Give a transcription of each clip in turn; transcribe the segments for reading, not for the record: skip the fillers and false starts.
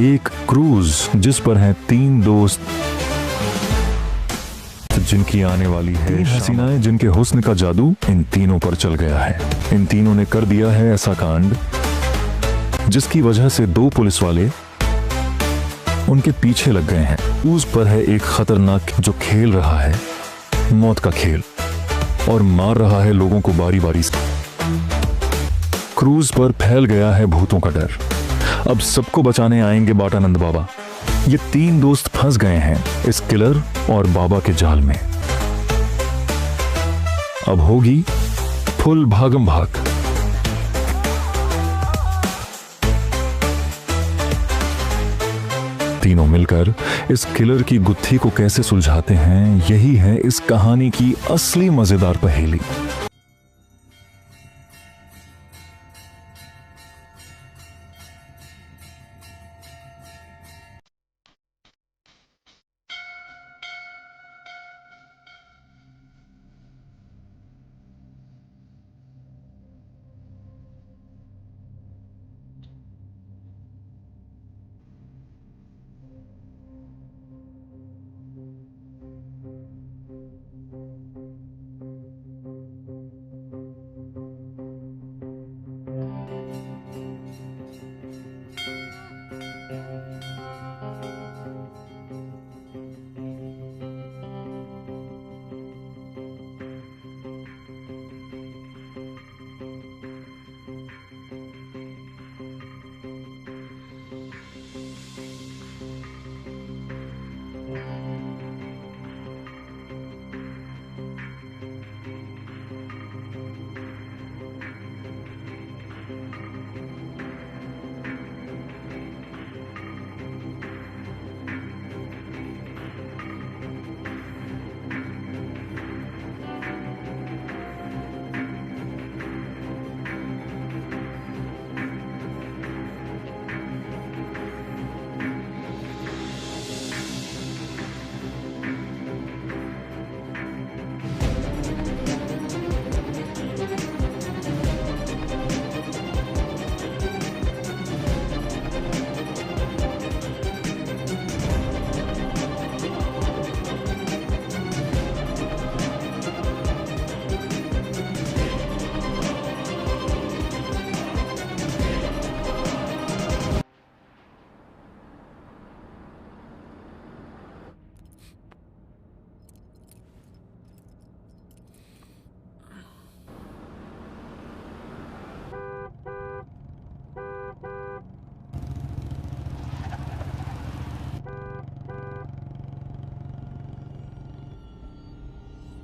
एक क्रूज जिस पर हैं 3 दोस्त जिनकी आने वाली है 3 हसीनाएं जिनके हुस्न का जादू इन तीनों पर चल गया है। इन तीनों ने कर दिया है ऐसा कांड जिसकी वजह से 2 पुलिस वाले उनके पीछे लग गए हैं। क्रूज पर है एक खतरनाक जो खेल रहा है मौत का खेल और मार रहा है लोगों को बारी बारी से। क्रूज पर फैल गया है भूतों का डर। अब सबको बचाने आएंगे बाटानंद बाबा। ये 3 दोस्त फंस गए हैं इस किलर और बाबा के जाल में। अब होगी फुल भागम भाग। तीनों मिलकर इस किलर की गुत्थी को कैसे सुलझाते हैं, यही है इस कहानी की असली मजेदार पहेली।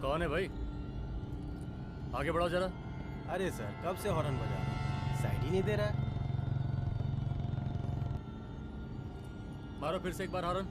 कौन है भाई? आगे बढ़ाओ जरा। अरे सर कब से हॉर्न बजा रहा है, साइड ही नहीं दे रहा है। मारो फिर से एक बार हॉर्न।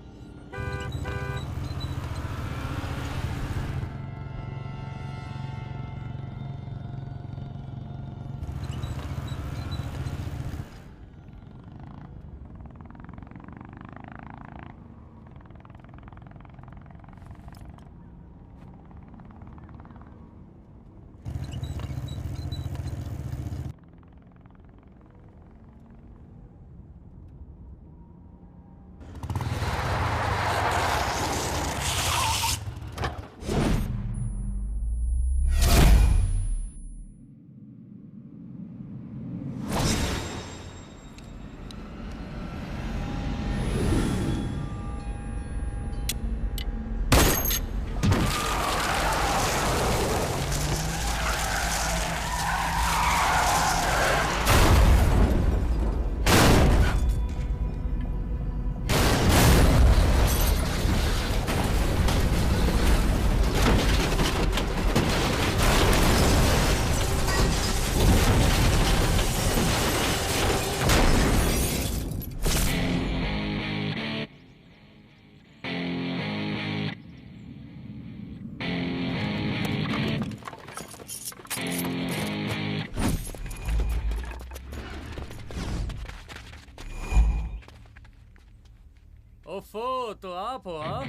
ओफो, तो आप हो? हाँ,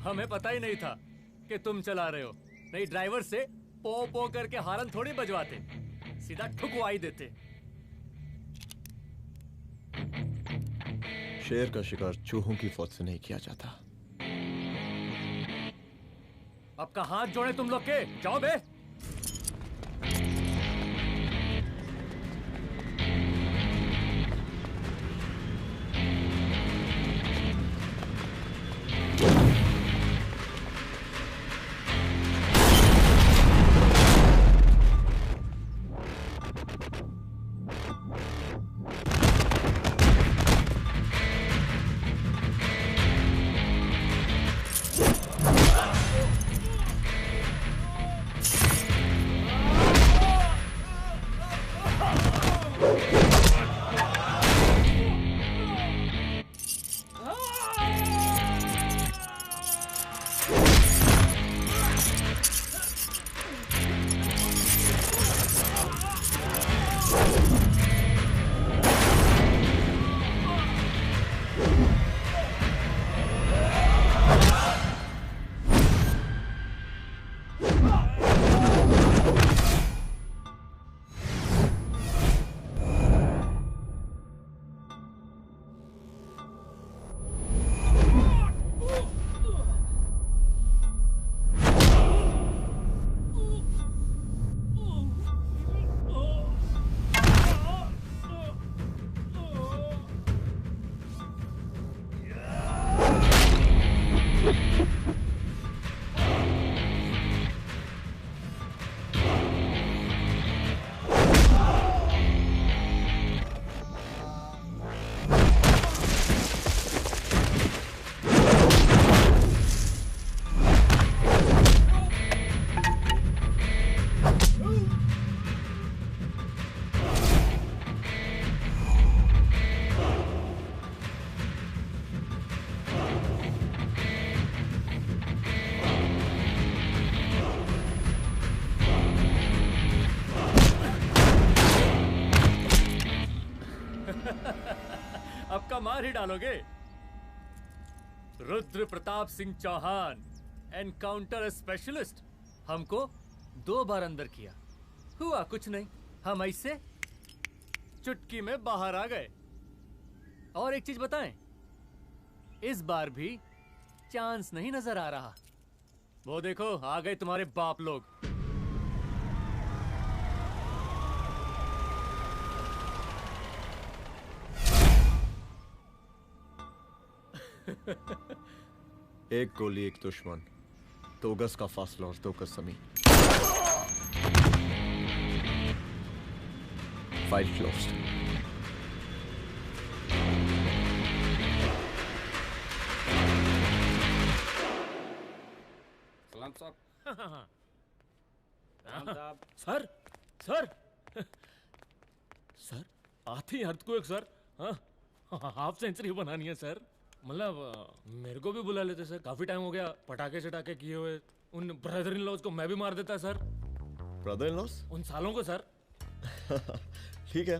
हमें पता ही नहीं था कि तुम चला रहे हो। नहीं, ड्राइवर से पो पो करके हॉर्न थोड़ी बजवाते, सीधा ठुकवा ही देते। शेर का शिकार चूहों की फौज से नहीं किया जाता। अब का हाथ जोड़े तुम लोग के, जाओ बे। अब का मार ही डालोगे? रुद्र प्रताप सिंह चौहान, एनकाउंटर स्पेशलिस्ट, हमको 2 बार अंदर किया, हुआ कुछ नहीं। हम ऐसे चुटकी में बाहर आ गए। और एक चीज बताएं, इस बार भी चांस नहीं नजर आ रहा। वो देखो आ गए तुम्हारे बाप लोग। एक गोली एक दुश्मन, 2 गज का फासला और 2 गज जमीन। File closed. सलाम साहब। सर सर सर आते ही अर्थक्वेक सर। हाफ सेंचुरी बनानी है सर। मतलब मेरे को भी बुला लेते सर, काफी टाइम हो गया पटाखे शटाखे किए हुए। उन ब्रदर इन लॉज को मैं भी मार देता सर। Brother in loss? उन सालों को सर। ठीक है,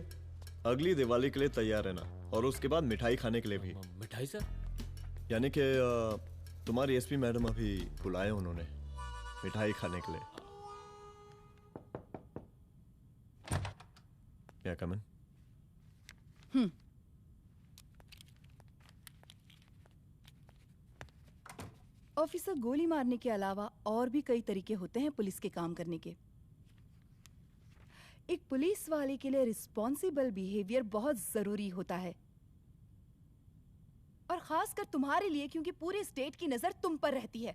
अगली दिवाली के लिए तैयार रहना, और उसके बाद मिठाई खाने के लिए भी। मिठाई सर? यानी कि तुम्हारी एसपी मैडम अभी बुलाए उन्होंने मिठाई खाने के लिए। क्या कमन? ऑफिसर, गोली मारने के अलावा और भी कई तरीके होते हैं पुलिस के काम करने के। एक पुलिस वाले के लिए रिस्पॉन्सिबल बिहेवियर बहुत जरूरी होता है, और खासकर तुम्हारे लिए, क्योंकि पूरे स्टेट की नजर तुम पर रहती है।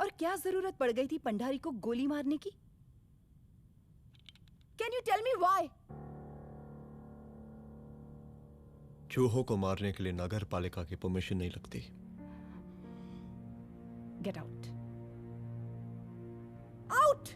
और क्या जरूरत पड़ गई थी पंडारी को गोली मारने की? Can you tell me why? चूहों को मारने के लिए नगर पालिका की परमिशन नहीं लगती। Get out. Out!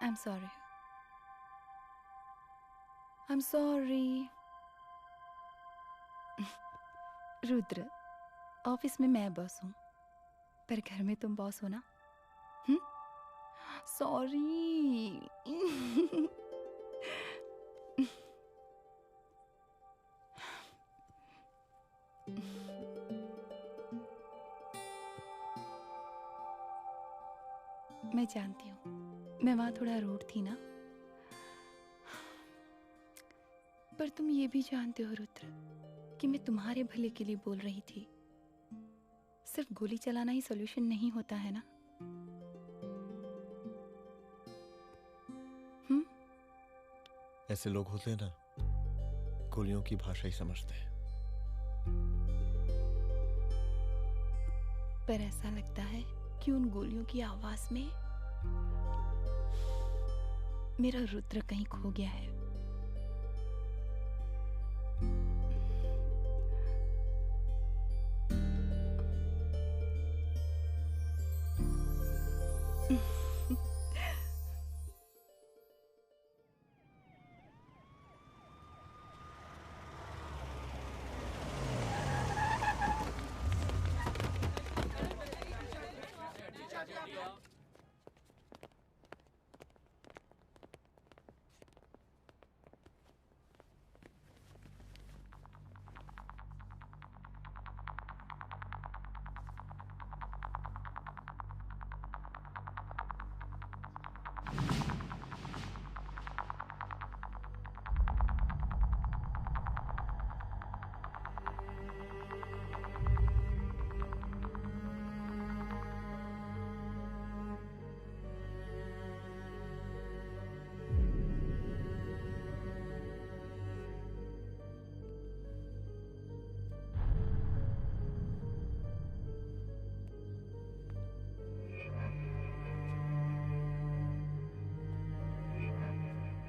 I'm sorry. I'm sorry. Rudra, office में मैं बॉस हूँ, पर घर में तुम बॉस हो ना? सॉरी. मैं जानती हूँ, मैं वहां थोड़ा रूड थी ना, पर तुम ये भी जानते हो रुद्र कि मैं तुम्हारे भले के लिए बोल रही थी. सिर्फ गोली चलाना ही सॉल्यूशन नहीं होता है ना. ऐसे लोग होते हैं ना, गोलियों की भाषा ही समझते हैं. पर ऐसा लगता है कि उन गोलियों की आवाज में मेरा रुद्र कहीं खो गया है.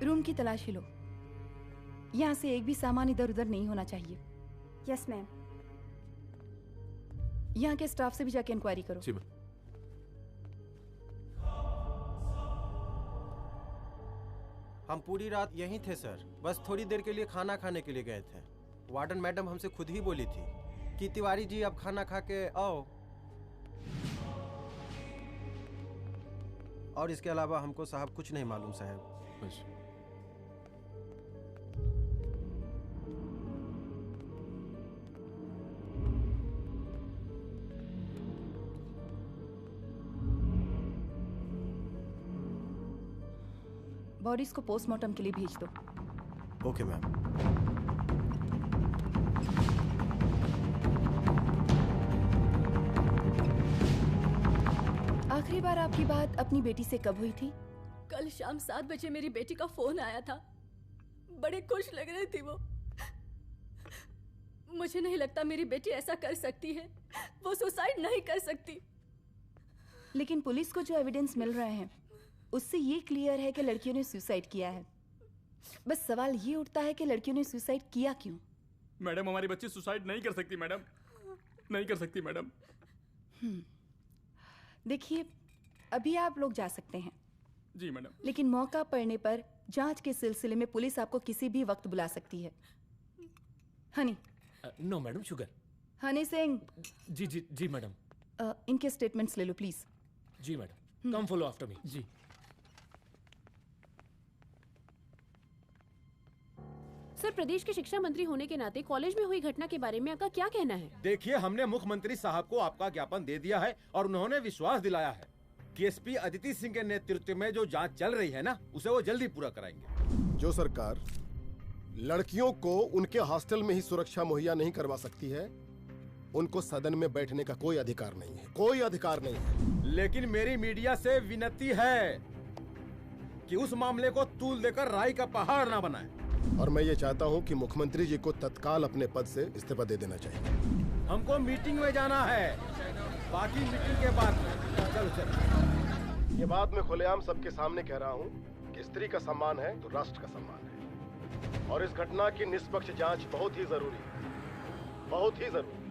रूम की तलाशी लो. यहाँ से एक भी सामान इधर उधर नहीं होना चाहिए. Yes ma'am. यहाँ के स्टाफ से भी जाके इंक्वायरी करो. जी मैम. हम पूरी रात यहीं थे सर, बस थोड़ी देर के लिए खाना खाने के लिए गए थे. वार्डन मैडम हमसे खुद ही बोली थी कि तिवारी जी अब खाना खा के आओ. और इसके अलावा हमको साहब कुछ नहीं मालूम साहब. बस. बॉडीज को पोस्टमार्टम के लिए भेज दो. Okay ma'am. आखिरी बार आपकी बात अपनी बेटी से कब हुई थी? कल शाम 7 बजे मेरी बेटी का फोन आया था. बड़ी खुश लग रही थी वो. मुझे नहीं लगता मेरी बेटी ऐसा कर सकती है. वो सुसाइड नहीं कर सकती. लेकिन पुलिस को जो एविडेंस मिल रहे हैं उससे ये क्लियर है कि लड़कियों ने सुसाइड किया है. बस सवाल ये उठता है कि लड़कियों ने सुसाइड किया क्यों? मैडम, हमारी बच्ची सुसाइड नहीं कर सकती मैडम. नहीं कर सकती मैडम. देखिए, अभी आप लोग जा सकते हैं. जी मैडम. लेकिन मौका पड़ने पर जांच के सिलसिले में पुलिस आपको किसी भी वक्त बुला सकती है. Honey. No madam, sugar. Honey Singh. जी जी जी मैडम. इनके स्टेटमेंट्स ले लो प्लीज. जी madam. Come follow after me. जी. सर, प्रदेश के शिक्षा मंत्री होने के नाते कॉलेज में हुई घटना के बारे में आपका क्या कहना है? देखिए, हमने मुख्यमंत्री साहब को आपका ज्ञापन दे दिया है और उन्होंने विश्वास दिलाया है कि एसपी अदिति सिंह के नेतृत्व में जो जांच चल रही है ना, उसे वो जल्दी पूरा कराएंगे. जो सरकार लड़कियों को उनके हॉस्टल में ही सुरक्षा मुहैया नहीं करवा सकती है, उनको सदन में बैठने का कोई अधिकार नहीं है. कोई अधिकार नहीं है. लेकिन मेरी मीडिया से विनती है कि उस मामले को तूल देकर राई का पहाड़ ना बनाए. और मैं ये चाहता हूँ कि मुख्यमंत्री जी को तत्काल अपने पद से इस्तीफा दे देना चाहिए. हमको मीटिंग में जाना है. बाकी मीटिंग के बाद चलो चलो. ये बात मैं खुलेआम सबके सामने कह रहा हूँ कि स्त्री का सम्मान है तो राष्ट्र का सम्मान है. और इस घटना की निष्पक्ष जांच बहुत ही जरूरी है. बहुत ही जरूरी.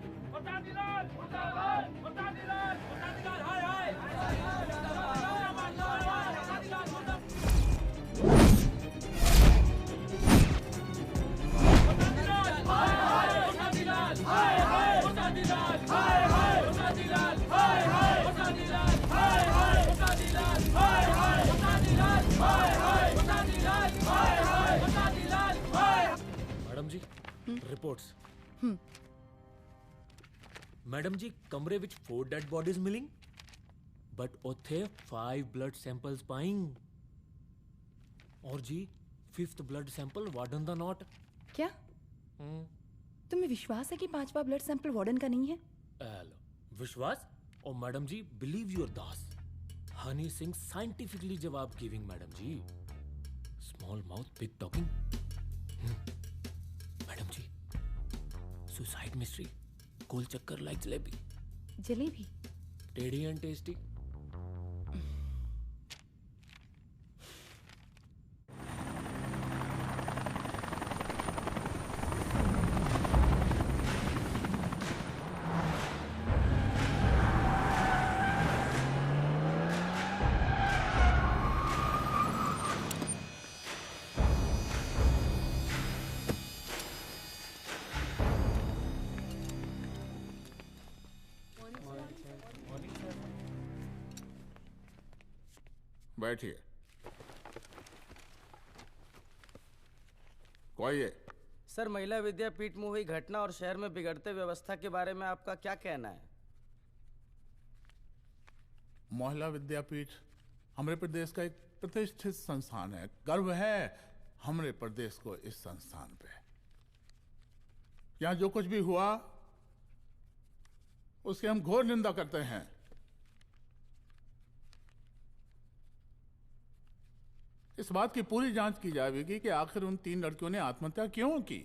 ਰਿਪੋਰਟਸ ਮੈਡਮ ਜੀ ਕਮਰੇ ਵਿੱਚ 4 ਡੈਡ ਬੋਡੀਜ਼ ਮਿਲਿੰਗ ਬਟ ਉੱਥੇ 5 ਬਲੱਡ ਸੈਂਪਲਸ ਪਾਈਂਗ और जी 5th ब्लड सैंपल वार्डन दा नॉट क्या तुम्हें विश्वास है कि 5वां ब्लड सैंपल वार्डन का नहीं है? हेलो विश्वास और मैडम जी बिलीव योर दास हनी सिंह साइंटिफिकली जवाब giving madam ji small mouth big talking madam ji suicide mystery गोल चक्कर लाइक जलेबी जलेबी टेढ़ी एंड टेस्टी बैठिए। कोई है? सर महिला विद्यापीठ में हुई घटना और शहर में बिगड़ते व्यवस्था के बारे में आपका क्या कहना है? महिला विद्यापीठ हमारे प्रदेश का एक प्रतिष्ठित संस्थान है। गर्व है हमारे प्रदेश को इस संस्थान पे। यहाँ जो कुछ भी हुआ उसकी हम घोर निंदा करते हैं। इस बात की पूरी जांच की जाएगी कि आखिर उन 3 लड़कियों ने आत्महत्या क्यों की।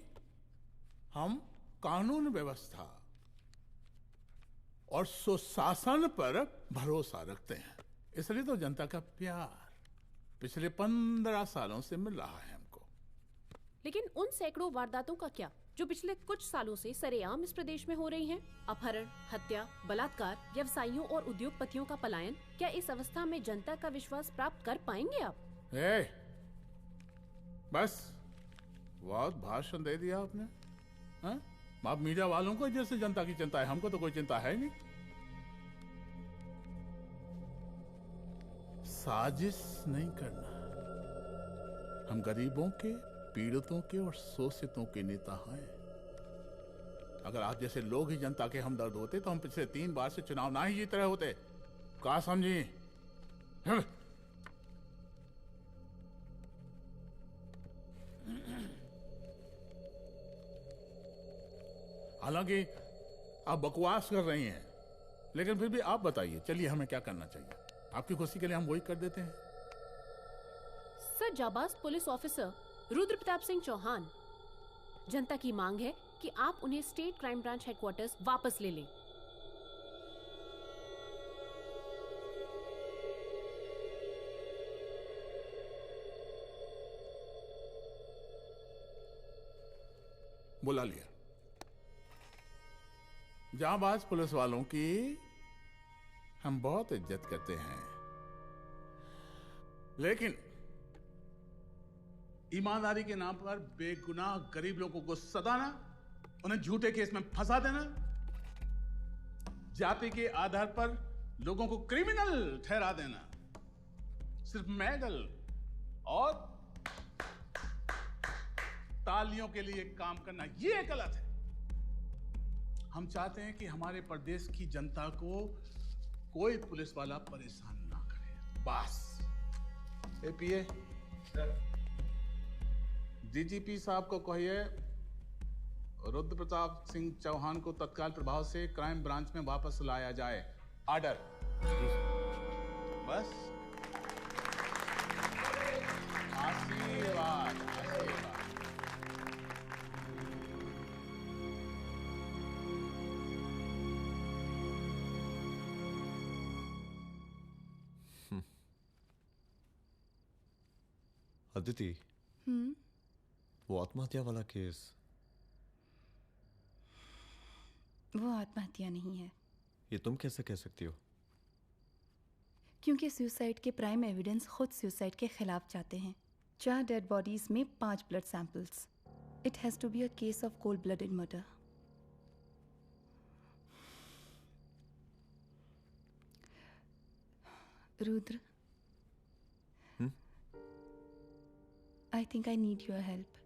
हम कानून व्यवस्था और सुशासन पर भरोसा रखते हैं, इसलिए तो जनता का प्यार पिछले 15 सालों से मिल रहा है हमको। लेकिन उन सैकड़ों वारदातों का क्या जो पिछले कुछ सालों से सरेआम इस प्रदेश में हो रही हैं? अपहरण, हत्या, बलात्कार, व्यवसायियों और उद्योगपतियों का पलायन। क्या इस अवस्था में जनता का विश्वास प्राप्त कर पाएंगे आप? बस बहुत भाषण दे दिया आपने। आप मीडिया वालों को जैसे जनता की चिंता है, हमको तो कोई चिंता है नहीं। साजिश नहीं करना। हम गरीबों के, पीड़ितों के और शोषितों के नेता हैं। अगर आप जैसे लोग ही जनता के हमदर्द होते तो हम पिछले 3 बार से चुनाव ना ही जीत रहे होते। क्या समझी? हालांकि आप बकवास कर रही हैं, लेकिन फिर भी आप बताइए, चलिए हमें क्या करना चाहिए? आपकी खुशी के लिए हम वही कर देते हैं। सर जाबाज पुलिस ऑफिसर रुद्र प्रताप सिंह चौहान, जनता की मांग है कि आप उन्हें स्टेट क्राइम ब्रांच हेडक्वार्टर्स वापस ले लें। बुला लिया। जाबाज पुलिस वालों की हम बहुत इज्जत करते हैं, लेकिन ईमानदारी के नाम पर बेगुनाह गरीब लोगों को सताना, उन्हें झूठे केस में फंसा देना, जाति के आधार पर लोगों को क्रिमिनल ठहरा देना, सिर्फ मेडल और तालियों के लिए काम करना, ये गलत है। हम चाहते हैं कि हमारे प्रदेश की जनता को कोई पुलिस वाला परेशान ना करे, बस। एपीए डीजीपी साहब को कहिए रुद्र प्रताप सिंह चौहान को तत्काल प्रभाव से क्राइम ब्रांच में वापस लाया जाए। ऑर्डर। बस। आशीर्वाद, आशीर्वाद। अदिति, वो आत्महत्या वाला केस, वो आत्महत्या नहीं है। ये तुम कैसे कह सकती हो? क्योंकि सुसाइड के प्राइम एविडेंस खुद सुसाइड के खिलाफ जाते हैं। 4 डेड बॉडीज में 5 blood samples. It has to be a case of cold blooded murder. Rudra, I think I need your help.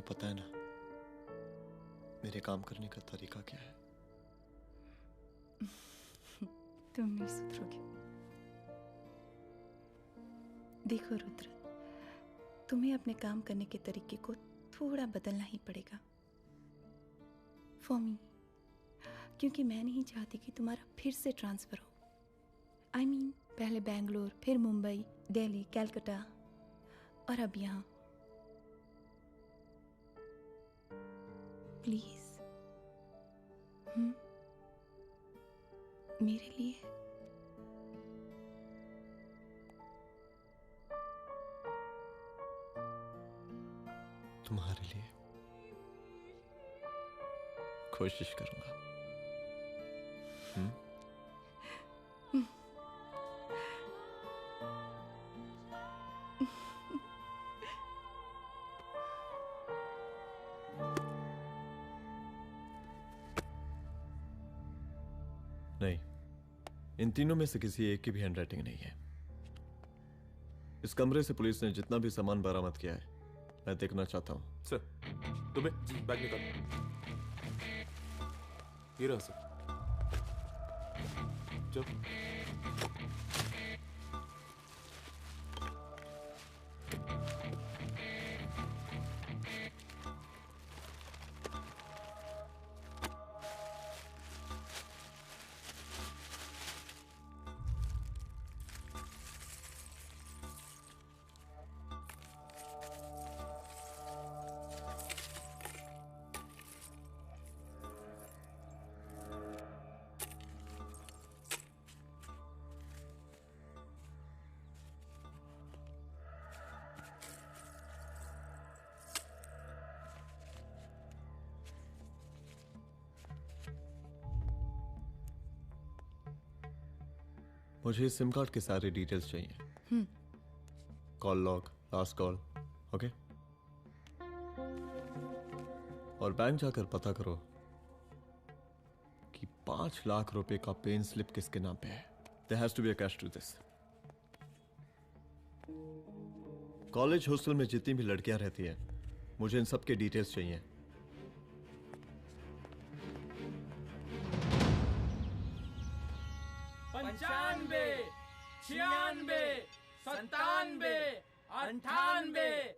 पता है ना मेरे काम करने का तरीका क्या है? तुम नहीं सुधरोगे। देखो रुद्र, तुम्हें अपने काम करने के तरीके को थोड़ा बदलना ही पड़ेगा फॉर मी, क्योंकि मैं नहीं चाहती कि तुम्हारा फिर से ट्रांसफर हो। I mean, पहले बेंगलोर, फिर मुंबई, दिल्ली, कलकत्ता और अब यहाँ। प्लीज मेरे लिए। तुम्हारे लिए कोशिश करूंगा। नहीं, इन तीनों में से किसी एक की भी हैंडराइटिंग नहीं है। इस कमरे से पुलिस ने जितना भी सामान बरामद किया है मैं देखना चाहता हूँ। सर, तुम्हें बैग निकाल। ये रहा सर। चल। मुझे इस सिम कार्ड के सारे डिटेल्स चाहिए। Call log, last call, okay? और बैंक जाकर पता करो कि 5 लाख रुपए का पेन स्लिप किसके नाम पे है। There has to be a cash to this. College hostel में जितनी भी लड़कियां रहती हैं, मुझे इन सब के डिटेल्स चाहिए। 95, 96, 97, 98।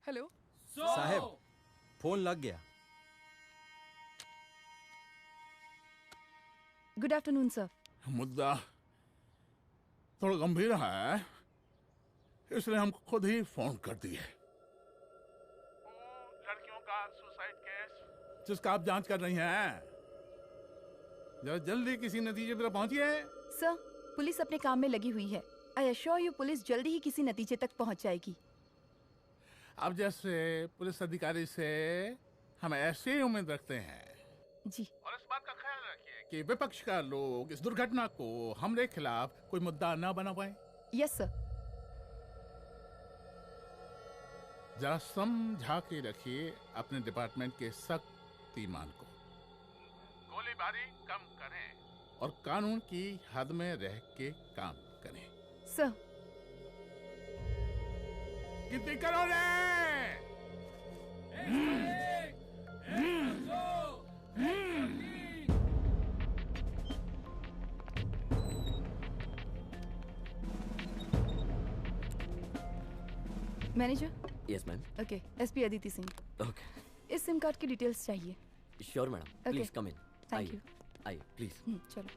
हेलो साहब, फोन लग गया। Good afternoon sir. मुद्दा थोड़ा गंभीर है, इसलिए हम खुद ही फोन कर दिए। लड़कियों का सुसाइड केस जिसका आप जांच कर रही हैं, जरा जल्दी किसी नतीजे पर पहुंचिए। सर, पुलिस अपने काम में लगी हुई है। आई एश्योर यू पुलिस जल्दी ही किसी नतीजे तक पहुंच जाएगी। अब जैसे पुलिस अधिकारी से हम ऐसे ही उम्मीद रखते हैं जी। और इस बात का ख्याल रखिए कि विपक्ष का लोग इस दुर्घटना को हमारे खिलाफ कोई मुद्दा ना बना पाए। Yes sir. जरा समझा के रखिए अपने डिपार्टमेंट के शक्तिमान को। गोलीबारी कम करें और कानून की हद में रह के काम करें। सर। कितनी करोगे? Manager. Yes ma'am. Okay, SP Aditi Singh. Okay. इस सिम कार्ड की डिटेल्स चाहिए। Sure madam, please come in. Thank you. आइए प्लीज। चलो।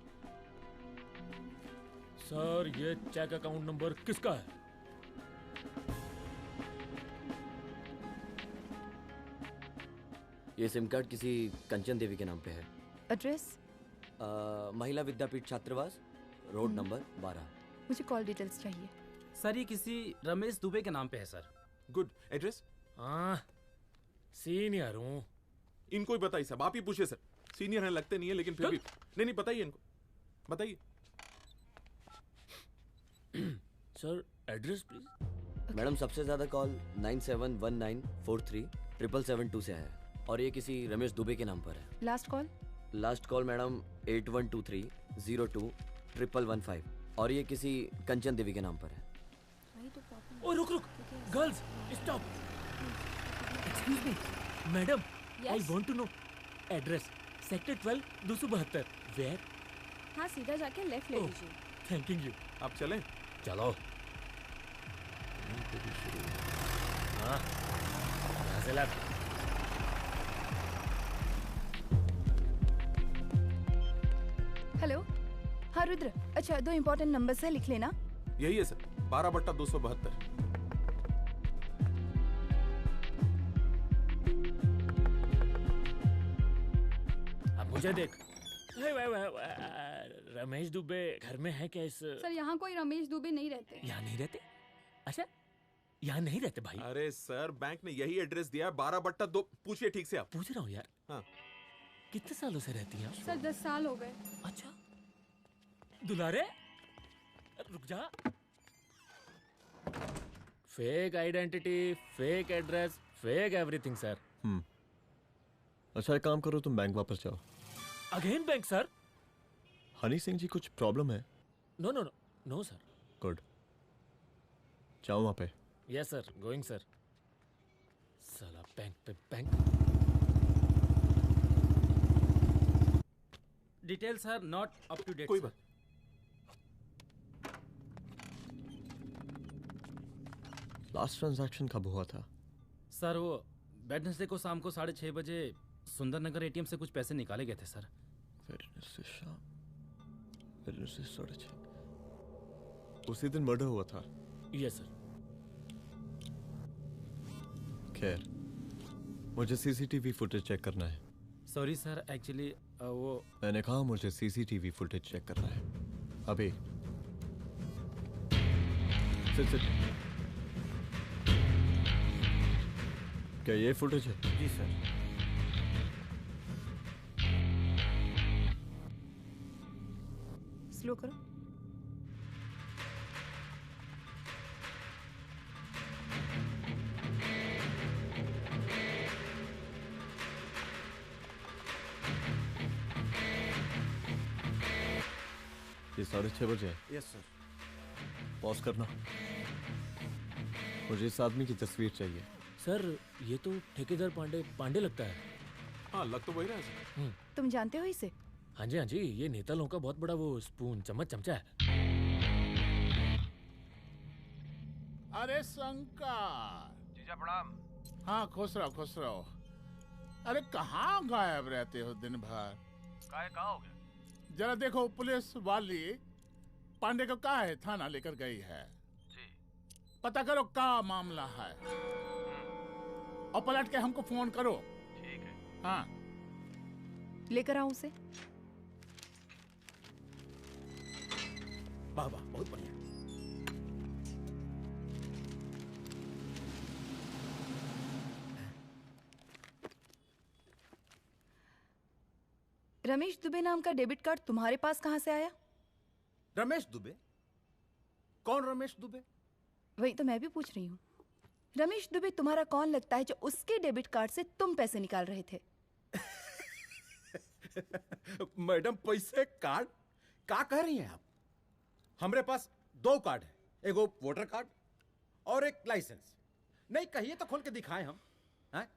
सर, ये चेक अकाउंट नंबर किसका है? ये सिम कार्ड किसी कंचन देवी के नाम पे है। एड्रेस? महिला विद्यापीठ छात्रावास, रोड नंबर 12। मुझे कॉल डिटेल्स चाहिए। सर, ये किसी रमेश दुबे के नाम पे है सर। गुड। एड्रेस? हाँ, सीनियर हूँ। इनको ही बताइए सब, आप ही पूछिए सर। सीनियर है लगते नहीं है, लेकिन फिर भी नहीं बताइए इनको, बताइए। Sir, address please. मैडम, सबसे ज्यादा कॉल 9719437772 से है और ये किसी रमेश दुबे के नाम पर है। Last call? Last call madam 8123021115 और ये किसी कंचन देवी के नाम पर है। ओ रुक रुक, girls stop, excuse me madam, I want to know address sector 12 272 where? हाँ, सीधा जाके लेफ्ट ले लीजिए। Thank you. आप चलें? चलो। हाँ, यहाँ से लेफ्ट। हेलो, हाँ रुद्र, अच्छा 2 इम्पोर्टेंट नंबर्स है, लिख लेना। यही है सर, 12/272। अब मुझे देख। रमेश दुबे घर में है क्या? इस सर यहाँ कोई रमेश दुबे नहीं रहते। यहाँ नहीं रहते? अच्छा, यहाँ नहीं रहते भाई? अरे सर, बैंक ने यही एड्रेस दिया है, 12/2। पूछिए ठीक से आप। पूछ रहा हूँ यार। हाँ। कितने सालों से रहती हैं आप? सर 10 साल हो गए। अच्छा, दुलारे रुक जा। Fake identity, fake address, fake everything sir. अच्छा, एक काम करो, तुम बैंक वापस जाओ। Again bank sir? Honey Singh ji, कुछ प्रॉब्लम है? No no no no sir. Good, जाओ वहां पे। Yes sir, going sir. साला बैंक पे bank. Details are not up to date. कोई बात। लास्ट ट्रांजैक्शन कब हुआ था? सर वो वेडनेसडे को शाम को 6:30 बजे सुंदरनगर एटीएम से कुछ पैसे निकाले गए थे सर। वेडनेसडे शाम, वेडनेसडे 6:30। उसी दिन मर्डर हुआ था? Yes sir. खैर, मुझे सीसीटीवी फुटेज चेक करना है। सॉरी सर, एक्चुअली वो मैंने कहा मुझे सीसीटीवी फुटेज चेक करना है अभी। सिट। क्या ये फुटेज है? जी सर। स्लो करो। ये 6:30 बजे है? Yes sir. पॉज करना। मुझे इस आदमी की तस्वीर चाहिए। सर ये तो ठेकेदार पांडे लगता है। हाँ, लग तो वही रहा है सर। तुम जानते हो इसे? हाँ जी, ये नेता लोगों का बहुत बड़ा वो स्पून चमचा है। अरे शंकर जीजा प्रणाम। हाँ, खुश रहो। अरे कहाँ गायब रहते हो दिन भर? कहाँ हो गया? जरा देखो, पुलिस वाली पांडे को कहा है थाना लेकर गई है। जी। पता करो क्या मामला है और पलट के हमको फोन करो। ठीक है। हाँ, लेकर आओ उसे। वाह वाह, बहुत बढ़िया। रमेश दुबे नाम का डेबिट कार्ड तुम्हारे पास कहां से आया? रमेश दुबे? कौन रमेश दुबे? वही तो मैं भी पूछ रही हूँ। रमेश दुबे तुम्हारा कौन लगता है जो उसके डेबिट कार्ड से तुम पैसे निकाल रहे थे? मैडम, पैसे कार्ड क्या कह रही हैं आप? हमारे पास 2 कार्ड है, एक वो वोटर कार्ड और एक लाइसेंस। नहीं कहिए तो खोल के दिखाएं हम हैं?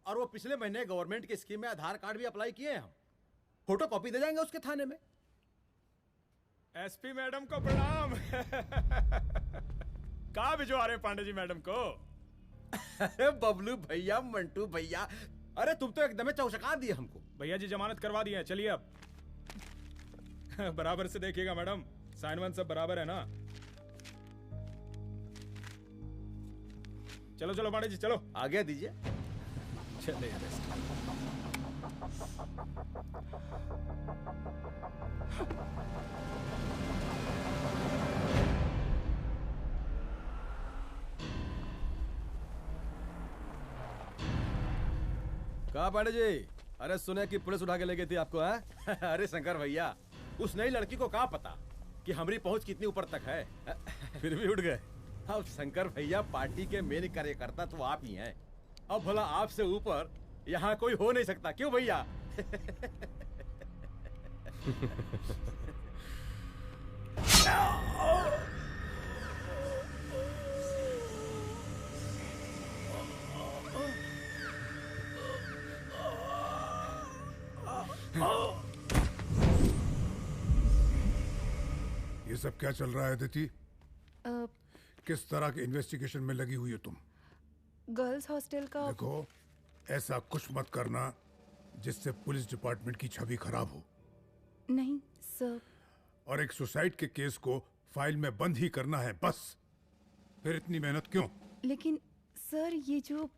और वो पिछले महीने गवर्नमेंट की स्कीम में आधार कार्ड भी अप्लाई किए हैं हम। फोटो कॉपी दे जाएंगे उसके थाने में। एसपी मैडम को प्रणाम। कहाँ भिजवा रहे हैं पांडे जी मैडम को? अरे बबलू भैया, मंटू भैया, अरे तुम तो एकदम चौंका दिए हमको। भैया जी जमानत करवा दिए हैं, चलिए अब। बराबर से देखिएगा मैडम, साइन वन सब बराबर है ना? चलो चलो पांडे जी चलो। आगे दीजिए। चलिए। कहा पांडे जी? अरे सुने कि पुलिस उठा के ले गई थी आपको, है? अरे शंकर भैया, उस नई लड़की को क्या पता कि हमारी पहुंच कितनी ऊपर तक है। फिर भी उठ गए। अब शंकर भैया, पार्टी के मेन कार्यकर्ता तो आप ही हैं। अब भला आपसे ऊपर यहाँ कोई हो नहीं सकता, क्यों भैया? ये सब क्या चल रहा है अदिति? किस तरह के इन्वेस्टिगेशन में लगी हुई हो तुम? गर्ल्स हॉस्टल का। देखो, ऐसा कुछ मत करना जिससे पुलिस डिपार्टमेंट की छवि खराब हो। नहीं सर। और एक सुसाइड के केस को फाइल में बंद ही करना है बस। फिर इतनी मेहनत क्यों? लेकिन सर ये जो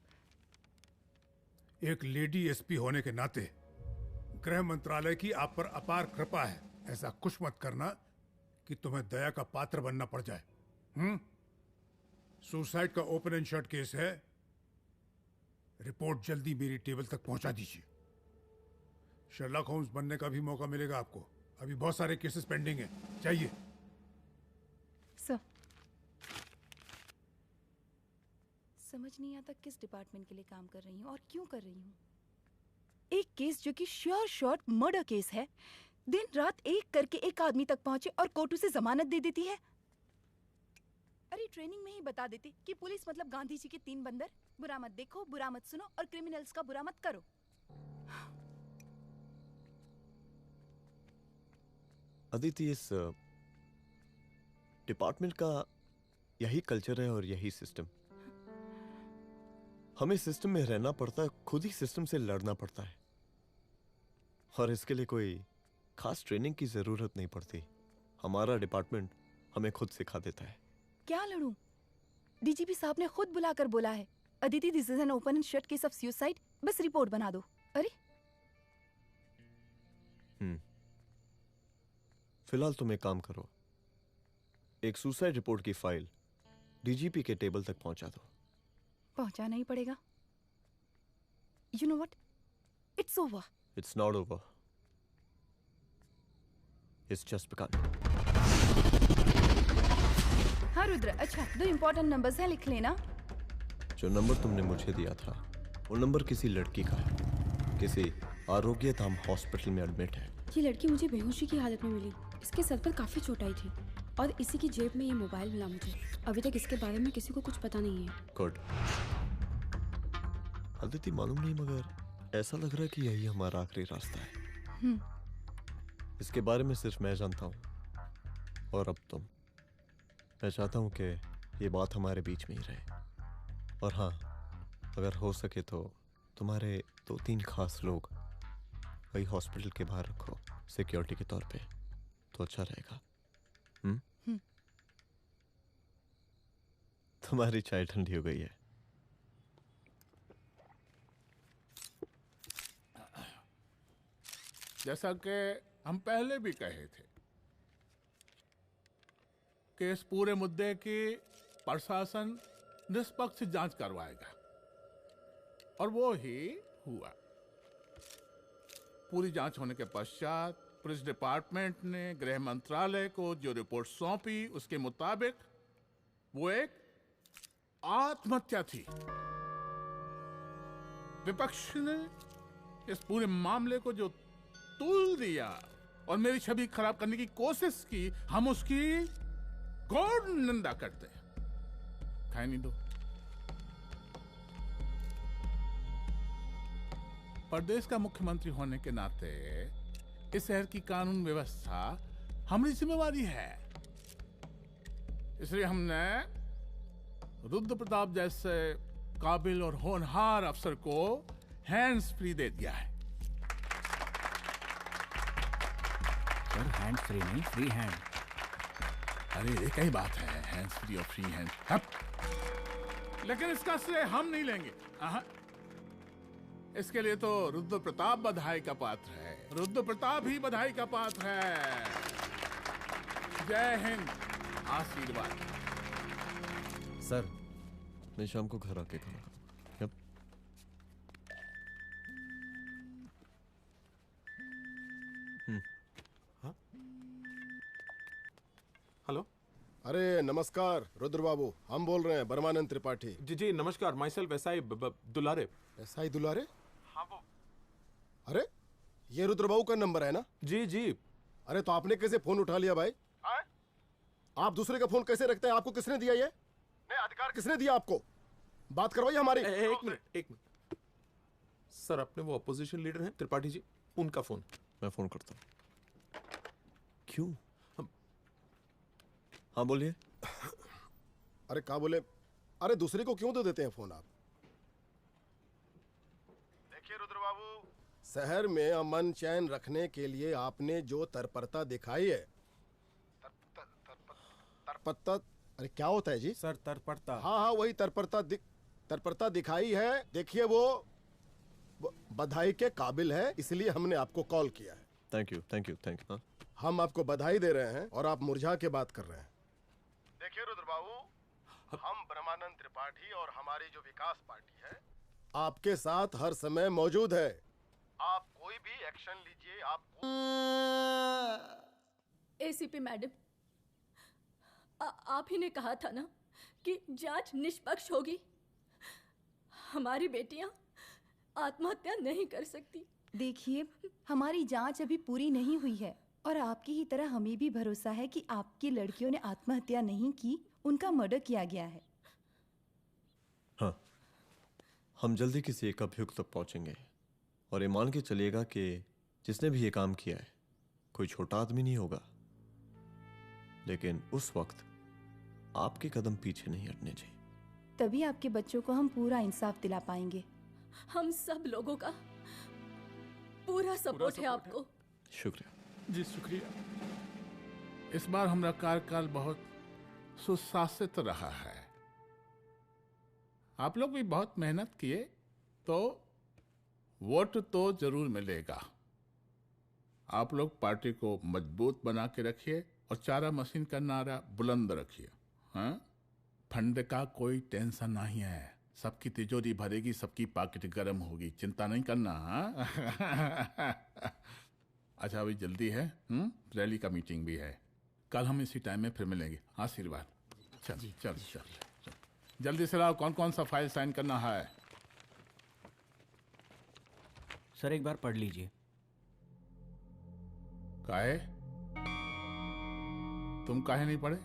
एक लेडी एसपी होने के नाते गृह मंत्रालय की आप पर अपार कृपा है। ऐसा कुछ मत करना कि तुम्हें दया का पात्र बनना पड़ जाए। सुसाइड का ओपन एंड शट केस है। रिपोर्ट जल्दी मेरी टेबल तक पहुंचा दीजिए। शर्लॉक होम्स बनने का भी मौका मिलेगा आपको। अभी बहुत सारे केसेस पेंडिंग हैं। चाहिए सर। समझ नहीं आता किस डिपार्टमेंट के लिए काम कर रही हूँ और क्यों कर रही हूँ। एक केस जो कि श्योर शॉट मर्डर केस है, दिन रात एक करके एक आदमी तक पहुंचे और कोर्ट उसे जमानत दे देती है। अरे ट्रेनिंग में ही बता देती कि पुलिस मतलब गांधी जी के 3 बंदर, बुरा मत देखो, बुरा मत सुनो और क्रिमिनल्स का बुरा मत करो। अदिति, इस डिपार्टमेंट का यही कल्चर है और यही सिस्टम। हमें सिस्टम में रहना पड़ता है, खुद ही सिस्टम से लड़ना पड़ता है, और इसके लिए कोई खास ट्रेनिंग की जरूरत नहीं पड़ती। हमारा डिपार्टमेंट हमें खुद सिखा देता है। क्या लड़ूं? डीजीपी साहब ने खुद बुलाकर बोला है, Aditi this is an open and shut case of suicide, बस रिपोर्ट बना दो। अरे फिलहाल तुम एक काम करो, एक सुसाइड रिपोर्ट की फाइल डीजीपी के टेबल तक पहुंचा दो। पहुंचाना ही पड़ेगा। You know what, it's over. It's not over, it's just began. हाँ रुद्र, अच्छा 2 इंपॉर्टेंट नंबर्स हैं, लिख लेना। जो नंबर तुमने मुझे दिया था वो नंबर किसी लड़की का है, किसी आरोग्य धाम हॉस्पिटल में एडमिट है। ये लड़की मुझे बेहोशी की हालत में मिली। इसके सर पर काफी चोट आई थी और इसी की जेब में ये मोबाइल मिला मुझे। अभी तक इसके बारे में किसी को कुछ पता नहीं है। गुड। अदिति, मालूम नहीं मगर ऐसा लग रहा है कि यही हमारा आखिरी रास्ता है। इसके बारे में सिर्फ मैं जानता हूँ, और अब तुम। मैं चाहता हूँ कि ये बात हमारे बीच में ही रहे। और हाँ, अगर हो सके तो तुम्हारे 2-3 खास लोग वही हॉस्पिटल के बाहर रखो सिक्योरिटी के तौर पे, तो अच्छा रहेगा। तुम्हारी चाय ठंडी हो गई है। जैसा कि हम पहले भी कहे थे कि इस पूरे मुद्दे की प्रशासन निष्पक्ष जांच करवाएगा, और वो ही हुआ। पूरी जांच होने के पश्चात पुलिस डिपार्टमेंट ने गृह मंत्रालय को जो रिपोर्ट सौंपी उसके मुताबिक वो एक आत्महत्या थी। विपक्ष ने इस पूरे मामले को जो तूल दिया और मेरी छवि खराब करने की कोशिश की, हम उसकी घोर निंदा करते हैं। खाए नहीं दो। प्रदेश का मुख्यमंत्री होने के नाते इस शहर की कानून व्यवस्था हमारी जिम्मेवारी है। इसलिए हमने रुद्र प्रताप जैसे काबिल और होनहार अफसर को हैंड्स फ्री दे दिया है। सर हैंड फ्री नहीं, फ्री हैंड। अरे एक ही बात है, हैंड्स फ्री और फ्री हैंड। लेकिन इसका श्रेय हम नहीं लेंगे। इसके लिए तो रुद्र प्रताप बधाई का पात्र है। रुद्र प्रताप ही बधाई का पात्र है। जय हिंद। आशीर्वाद। सर, मैं शाम को घर आके खाना खाऊंगा। हाँ? हेलो। अरे नमस्कार रुद्र बाबू, हम बोल रहे हैं बर्मानंद त्रिपाठी। जी जी नमस्कार। My self SI Dulare. SI दुलारे? हाँ वो। अरे ये रुद्र बाबू का नंबर है ना? जी जी। अरे तो आपने कैसे फोन उठा लिया भाई? आप दूसरे का फोन कैसे रखते हैं? आपको किसने दिया ये? नहीं, अधिकार किसने दिया आपको? बात करवाइए हमारी। एक मिनट। सर, अपने वो अपोजिशन लीडर हैं त्रिपाठी जी, उनका फोन। मैं फोन करता हूँ। क्यों? हाँ बोलिए। अरे क्या बोले? अरे दूसरे को क्यों दे देते हैं फोन आप? देखिए रुद्र बाबू, शहर में अमन चैन रखने के लिए आपने जो तत्परता दिखाई है, तत्परता, अरे क्या होता है जी? सर तत्परता। हाँ हाँ वही तत्परता दिखाई है। देखिए वो बधाई के काबिल है, इसलिए हमने आपको कॉल किया है। Thank you. हम आपको बधाई दे रहे हैं और आप मुरझा के बात कर रहे हैं। देखिए रुद्र बाबू, हम ब्रह्मानंद त्रिपाठी और हमारी जो विकास पार्टी है आपके साथ हर समय मौजूद है। आप कोई भी एक्शन लीजिए। आप एसीपी मैडम, आप ही ने कहा था ना कि जांच निष्पक्ष होगी। हमारी बेटियां आत्महत्या नहीं कर सकती। देखिए, हमारी जांच अभी पूरी नहीं हुई है और आपकी ही तरह हमें भी भरोसा है कि आपकी लड़कियों ने आत्महत्या नहीं की, उनका मर्डर किया गया है। हाँ, हम जल्दी किसी एक अभियुक्त तक पहुंचेंगे और ये मान के चलिएगा कि जिसने भी ये काम किया है कोई छोटा आदमी नहीं होगा, लेकिन उस वक्त आपके कदम पीछे नहीं हटने चाहिए। तभी आपके बच्चों को हम पूरा इंसाफ दिला पाएंगे। हम सब लोगों का पूरा सपोर्ट है आपको। शुक्रिया जी, शुक्रिया। इस बार हमारा कार्यकाल बहुत सुशासित रहा है। आप लोग भी बहुत मेहनत किए तो वोट तो जरूर मिलेगा। आप लोग पार्टी को मजबूत बना के रखिए और चारा मशीन का नारा बुलंद रखिए। हाँ, फंड का कोई टेंशन नहीं है, सबकी तिजोरी भरेगी, सबकी पॉकेट गर्म होगी, चिंता नहीं करना। हाँ? अच्छा अभी जल्दी है, रैली का मीटिंग भी है, कल हम इसी टाइम में फिर मिलेंगे। आशीर्वाद। चल जल्दी से लाओ, कौन कौन सा फाइल साइन करना है? सर एक बार पढ़ लीजिए। काहे? तुम काहे नहीं पढ़े?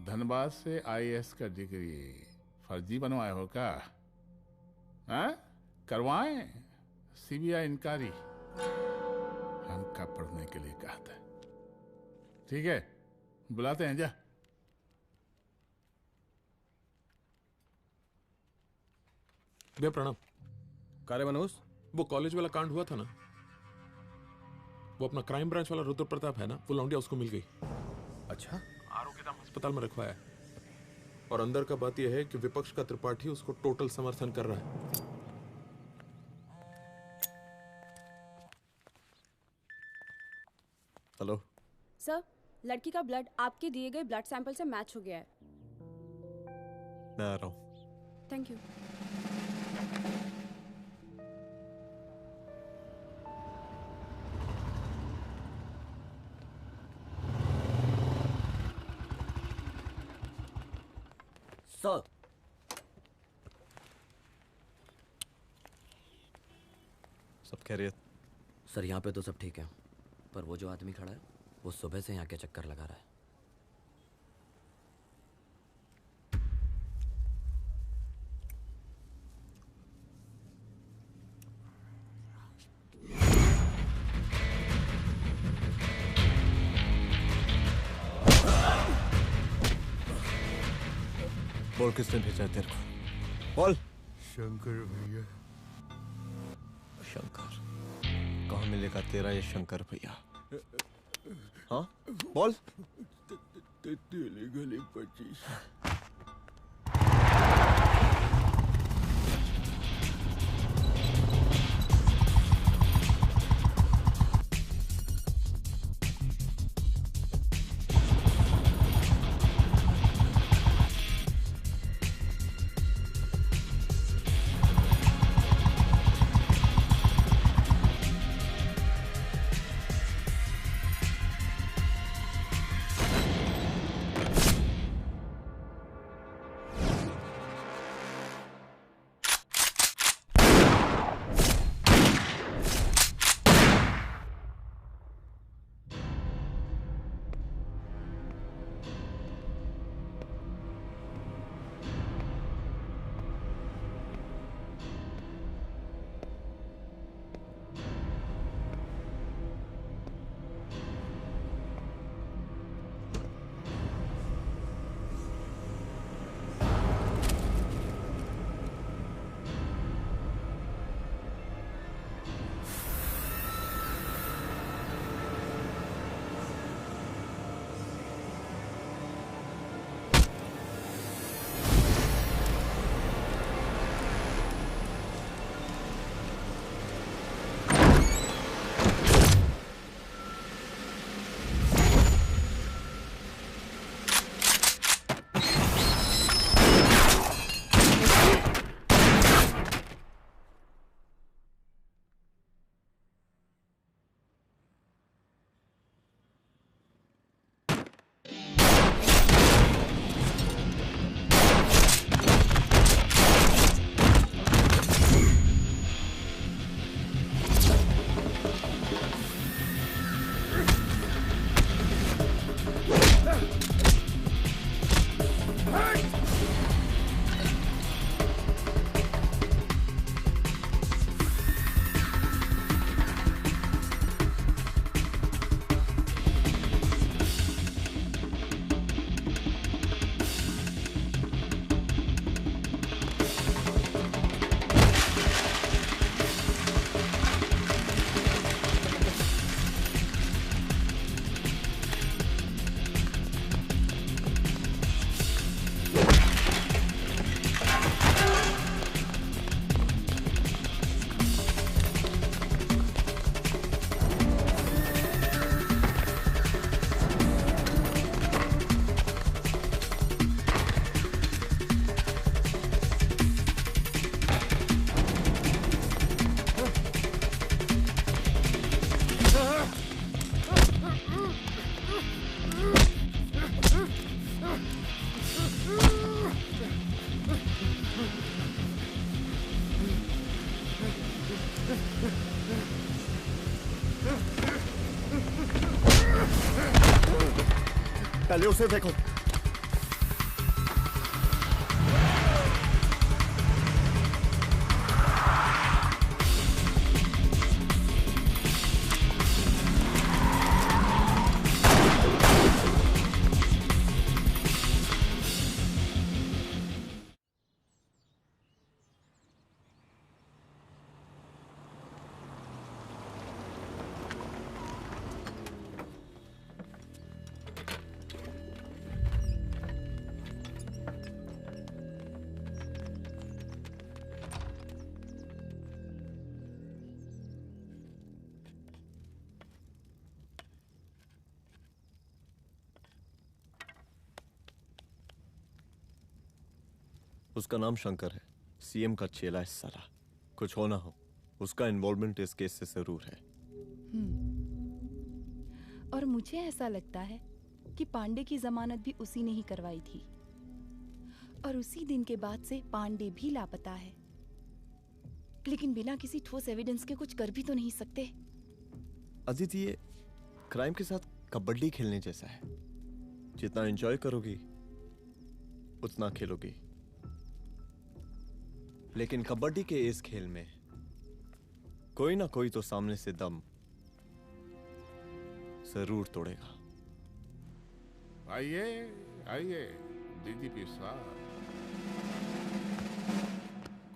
धनबाद से आईएएस का डिग्री फर्जी बनवाए हो क्या? हाँ? करवाएं सीबीआई इंक्वायरी। हमका पढ़ने के लिए कहा था। ठीक है, बुलाते हैं। जा भैया प्रणाम। कार्य मनोज, वो कॉलेज वाला कांड हुआ था ना, वो अपना क्राइम ब्रांच वाला रुद्र प्रताप है ना, वो लौंडिया उसको मिल गई। अच्छा, आरोग्यधाम अस्पताल में रखवाया है और अंदर का बात यह है कि विपक्ष का त्रिपाठी उसको टोटल समर्थन कर रहा है। हेलो सर, लड़की का ब्लड आपके दिए गए ब्लड सैंपल से मैच हो गया है। मैं आ रहा हूँ। Thank you. सर, सब खैरियत? सर यहाँ पे तो सब ठीक है, पर वो जो आदमी खड़ा है वो सुबह से यहाँ के चक्कर लगा रहा है। बोल किसने भेजा तेरे को? बोल। शंकर भैया। शंकर? कहाँ मिलेगा तेरा ये शंकर भैया? हाँ बोल। गली 25। पहले उसे देखो। उसका नाम शंकर है, सीएम का चेला है साला। कुछ हो ना हो, उसका इन्वॉल्वमेंट इस केस से जरूर है। और मुझे ऐसा लगता है कि पांडे की जमानत भी उसी ने ही करवाई थी, और उसी दिन के बाद से पांडे भी लापता है। लेकिन बिना किसी ठोस एविडेंस के कुछ कर भी तो नहीं सकते। अदिति, ये क्राइम के साथ कबड्डी खेलने जैसा है। जितना एंजॉय करोगी उतना खेलोगी, लेकिन कबड्डी के इस खेल में कोई ना कोई तो सामने से दम जरूर तोड़ेगा। आइए आइए डीजीपी साहब,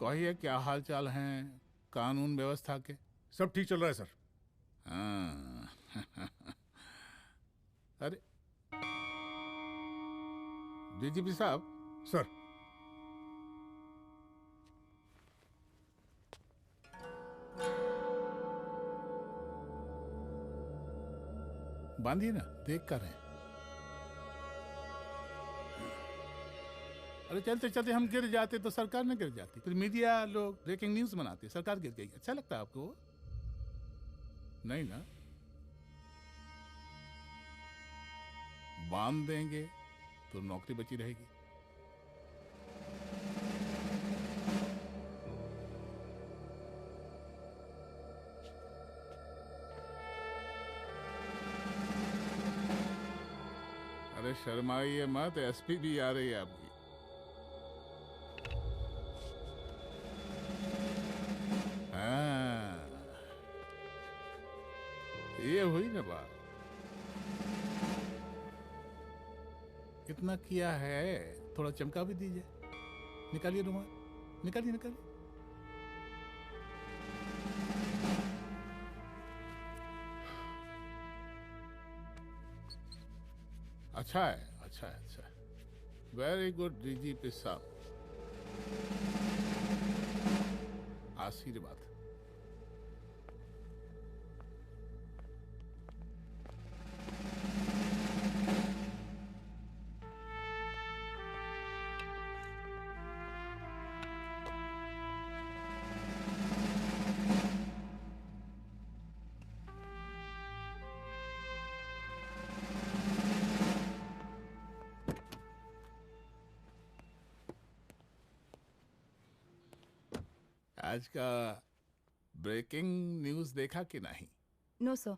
कहिए क्या हाल चाल हैं कानून व्यवस्था के? सब ठीक चल रहा है सर। हाँ। अरे डीजीपी साहब। सर। बांधिए ना, देख कर है। अरे चलते चलते हम गिर जाते तो सरकार न गिर जाती, फिर मीडिया लोग ब्रेकिंग न्यूज बनाते, सरकार गिर गई। अच्छा लगता है आपको? नहीं ना? बांध देंगे तो नौकरी बची रहेगी। अरे शर्माइए मत, एसपी भी आ रही है आपकी। हाँ, ये हुई ना बात। इतना किया है, थोड़ा चमका भी दीजिए। निकालिए रुमाल, निकालिए निकालिए। अच्छा है, अच्छा है, अच्छा है। वेरी गुड डीजीपी साहब, आशीर्वाद। आज का ब्रेकिंग न्यूज देखा कि नहीं? No sir.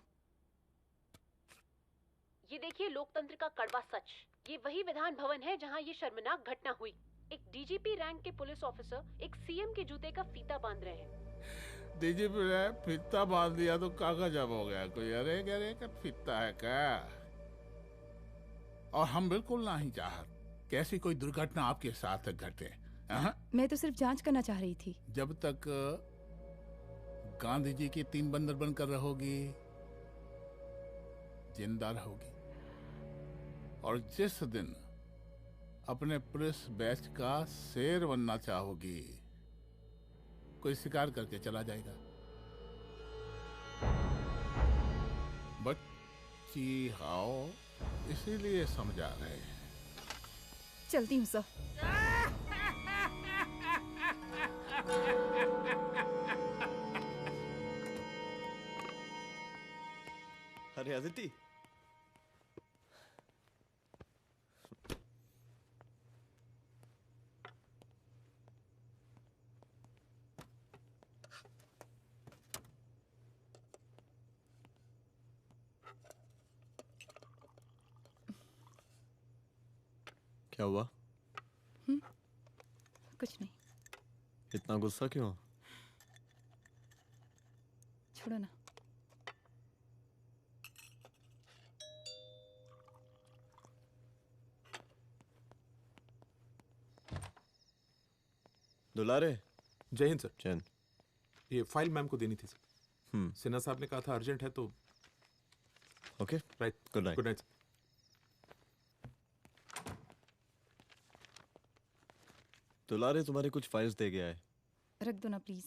ये देखिए लोकतंत्र का कड़वा सच। ये वही विधान भवन है जहां ये शर्मनाक घटना हुई। एक डीजीपी रैंक के पुलिस ऑफिसर एक सीएम के जूते का फीता बांध रहे हैं। डीजीपी ने फीता बांध दिया तो कागज अब हो गया कोई? अरे गरे का फीता है क्या? और हम बिल्कुल नहीं चाहते कि ऐसी कोई दुर्घटना आपके साथ घटे। मैं तो सिर्फ जांच करना चाह रही थी। जब तक गांधी जी की 3 बंदर बनकर रहोगी, जिंदा रहोगी। और जिस दिन अपने पुलिस बैच का शेर बनना चाहोगी, कोई शिकार करके चला जाएगा। बच्ची हाओ, इसीलिए समझा रहे हैं। चलती हूँ सर। अरे अदिति, क्या हुआ? कुछ नहीं। इतना गुस्सा क्यों? छोड़ो ना। दुलारे। जय हिंद सर। जय हिंद। ये फाइल मैम को देनी थी सर। सिन्हा साहब ने कहा था अर्जेंट है तो। Okay right. Good night. Good night. दुलारे तुम्हारे कुछ फाइल्स दे गया है। रख दो ना प्लीज।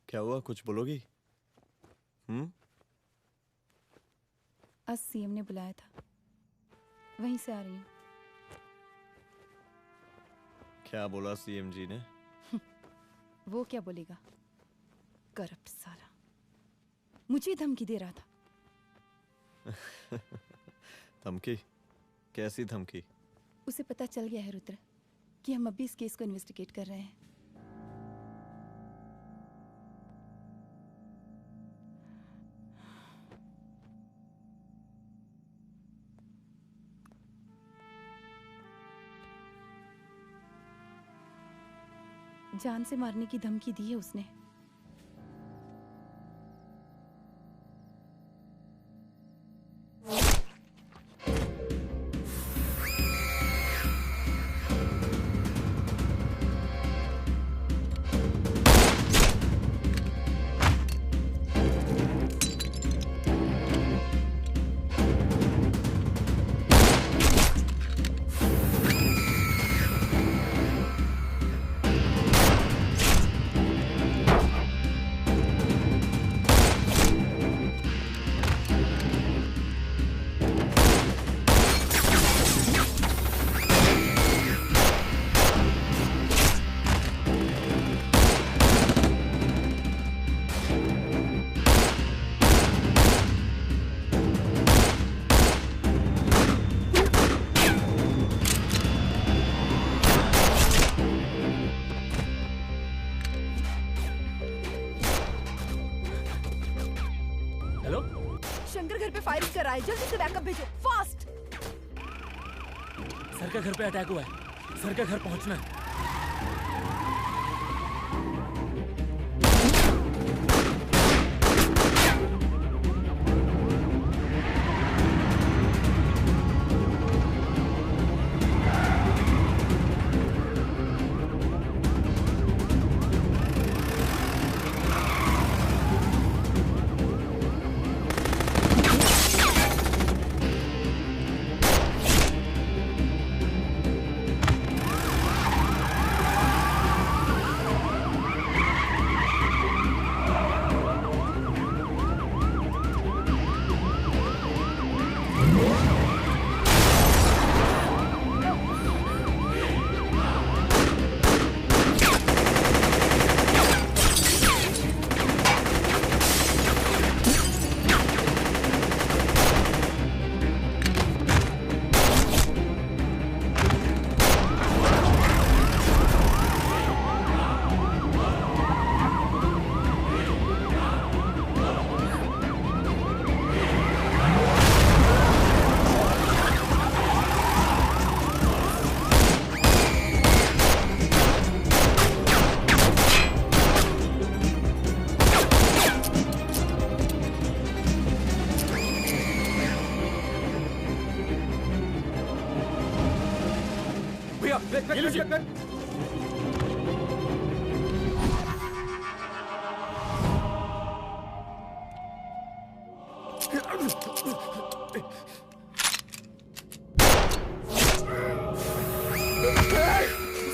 क्या हुआ, कुछ बोलोगी? आज सीएम ने बुलाया था, वहीं से आ रही हूँ। क्या बोला सीएम जी ने? वो क्या बोलेगा, करप्ट साला, मुझे धमकी दे रहा था। धमकी? कैसी धमकी? उसे पता चल गया है रुद्र कि हम अभी इस केस को इन्वेस्टिगेट कर रहे हैं। जान से मारने की धमकी दी है उसने। जल्दी से बैकअप भेजो, फास्ट। सर का घर पे अटैक हुआ है, सर का घर पहुंचना है।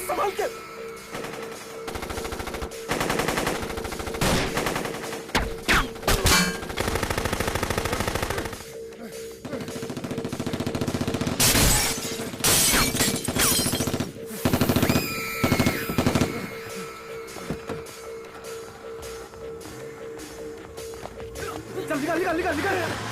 संभाल के। चल निकाल निकाल निकाल निकाल।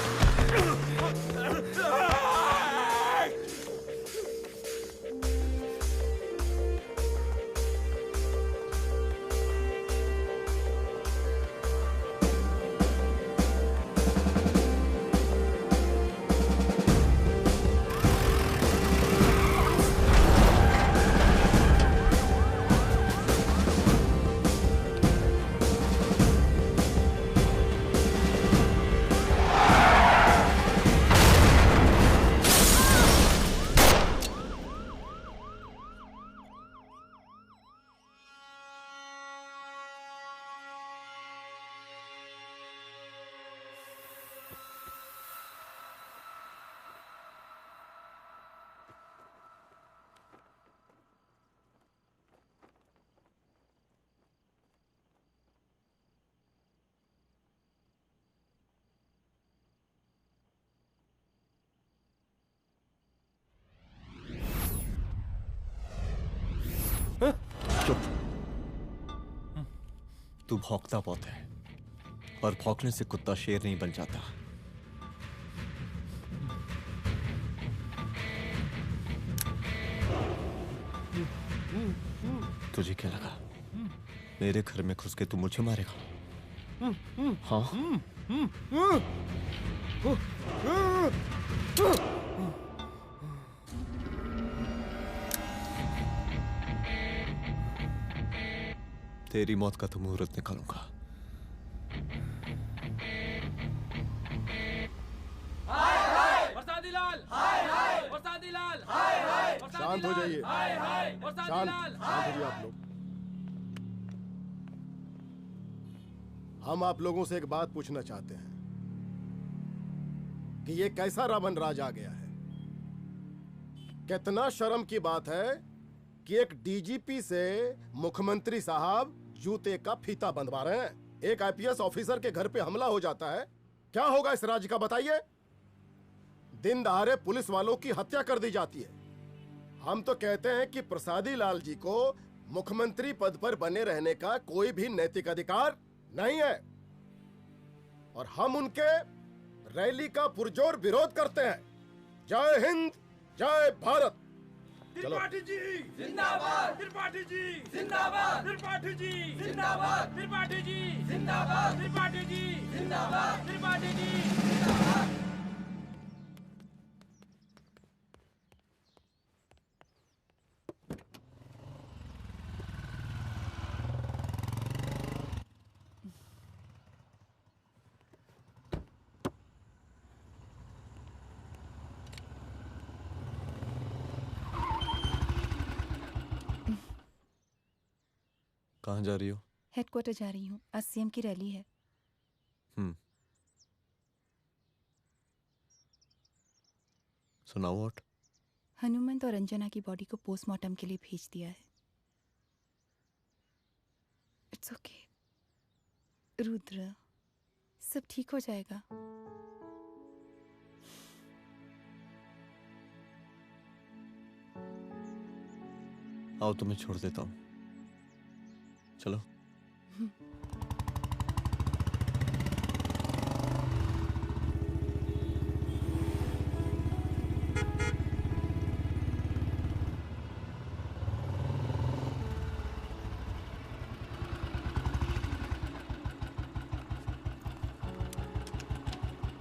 तू भौंकता बहुत है, और भौंकने से कुत्ता शेर नहीं बन जाता। तुझे क्या लगा मेरे घर में घुस के तू मुझे मारेगा? हाँ? तेरी मौत का तो मुहूर्त निकालूंगा। शांत हो जाइए, शांत हो जाइए आप लोग। हम आप लोगों से एक बात पूछना चाहते हैं कि ये कैसा रावण राज आ गया है? कितना शर्म की बात है कि एक डीजीपी से मुख्यमंत्री साहब जूते का फीता बंधवा रहे हैं। एक आईपीएस ऑफिसर के घर पे हमला हो जाता है, क्या होगा इस राज्य का बताइए? दिन दहाड़े पुलिस वालों की हत्या कर दी जाती है। हम तो कहते हैं कि प्रसादी लाल जी को मुख्यमंत्री पद पर बने रहने का कोई भी नैतिक अधिकार नहीं है, और हम उनके रैली का पुरजोर विरोध करते हैं। जय हिंद, जय भारत। चलो। त्रिपाठी जी जिंदाबाद, त्रिपाठी जी जिंदाबाद, त्रिपाठी जी जिंदाबाद, त्रिपाठी जी जिंदाबाद, त्रिपाठी जी जिंदाबाद, त्रिपाठी जी जिंदाबाद। कहाँ जा रही हो? हेडक्वार्टर जा रही हूँ, आज सीएम की रैली है। सुनाओ व्हाट? हनुमंत और अंजना की बॉडी को पोस्टमार्टम के लिए भेज दिया है। इट्स ओके रुद्र, सब ठीक हो जाएगा। आओ तुम्हें छोड़ देता हूँ, चलो।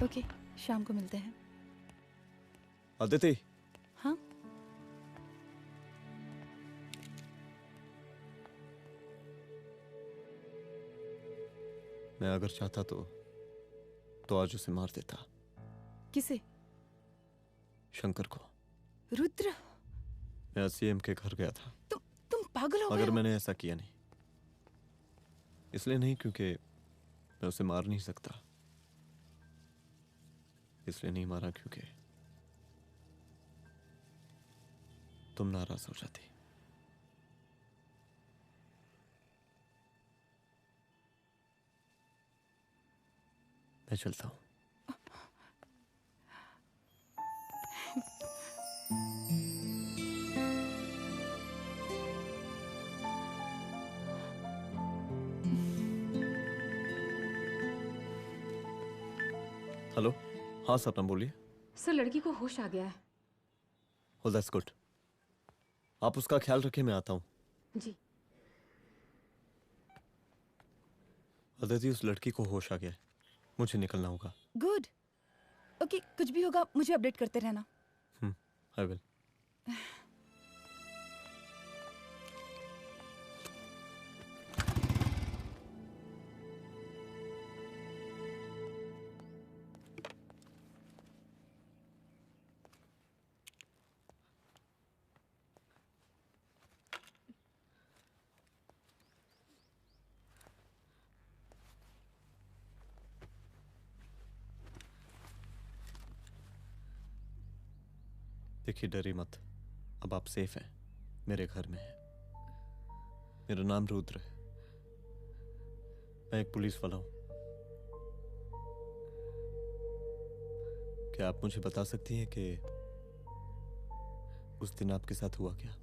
ओके, शाम को मिलते हैं। अदिति। हाँ? मैं अगर चाहता तो आज उसे मार देता। किसे? शंकर को। रुद्र, मैं सीएम के घर गया था। तुम पागल हो गए मगर हो? मैंने ऐसा किया नहीं। इसलिए नहीं क्योंकि मैं उसे मार नहीं सकता, इसलिए नहीं मारा क्योंकि तुम नाराज हो जाती। मैं चलता हूं। हेलो, हाँ सपना बोलिए। सर, लड़की को होश आ गया है। Oh, that's good. आप उसका ख्याल रखिए, मैं आता हूँ। जी। अदिति, उस लड़की को होश आ गया है, मुझे निकलना होगा। गुड। ओके, कुछ भी होगा मुझे अपडेट करते रहना। I will. देखिए, डरिए मत, अब आप सेफ हैं, मेरे घर में हैं। मेरा नाम रुद्र है, मैं एक पुलिस वाला हूं। क्या आप मुझे बता सकती हैं कि उस दिन आपके साथ हुआ क्या?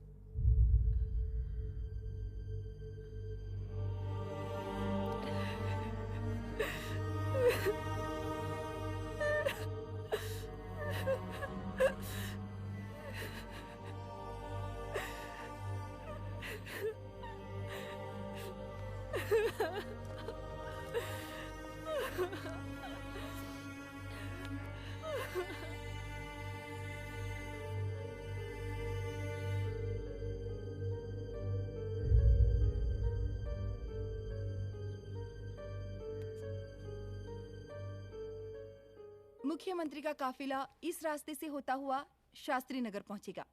मुख्यमंत्री का काफिला इस रास्ते से होता हुआ शास्त्री नगर पहुंचेगा।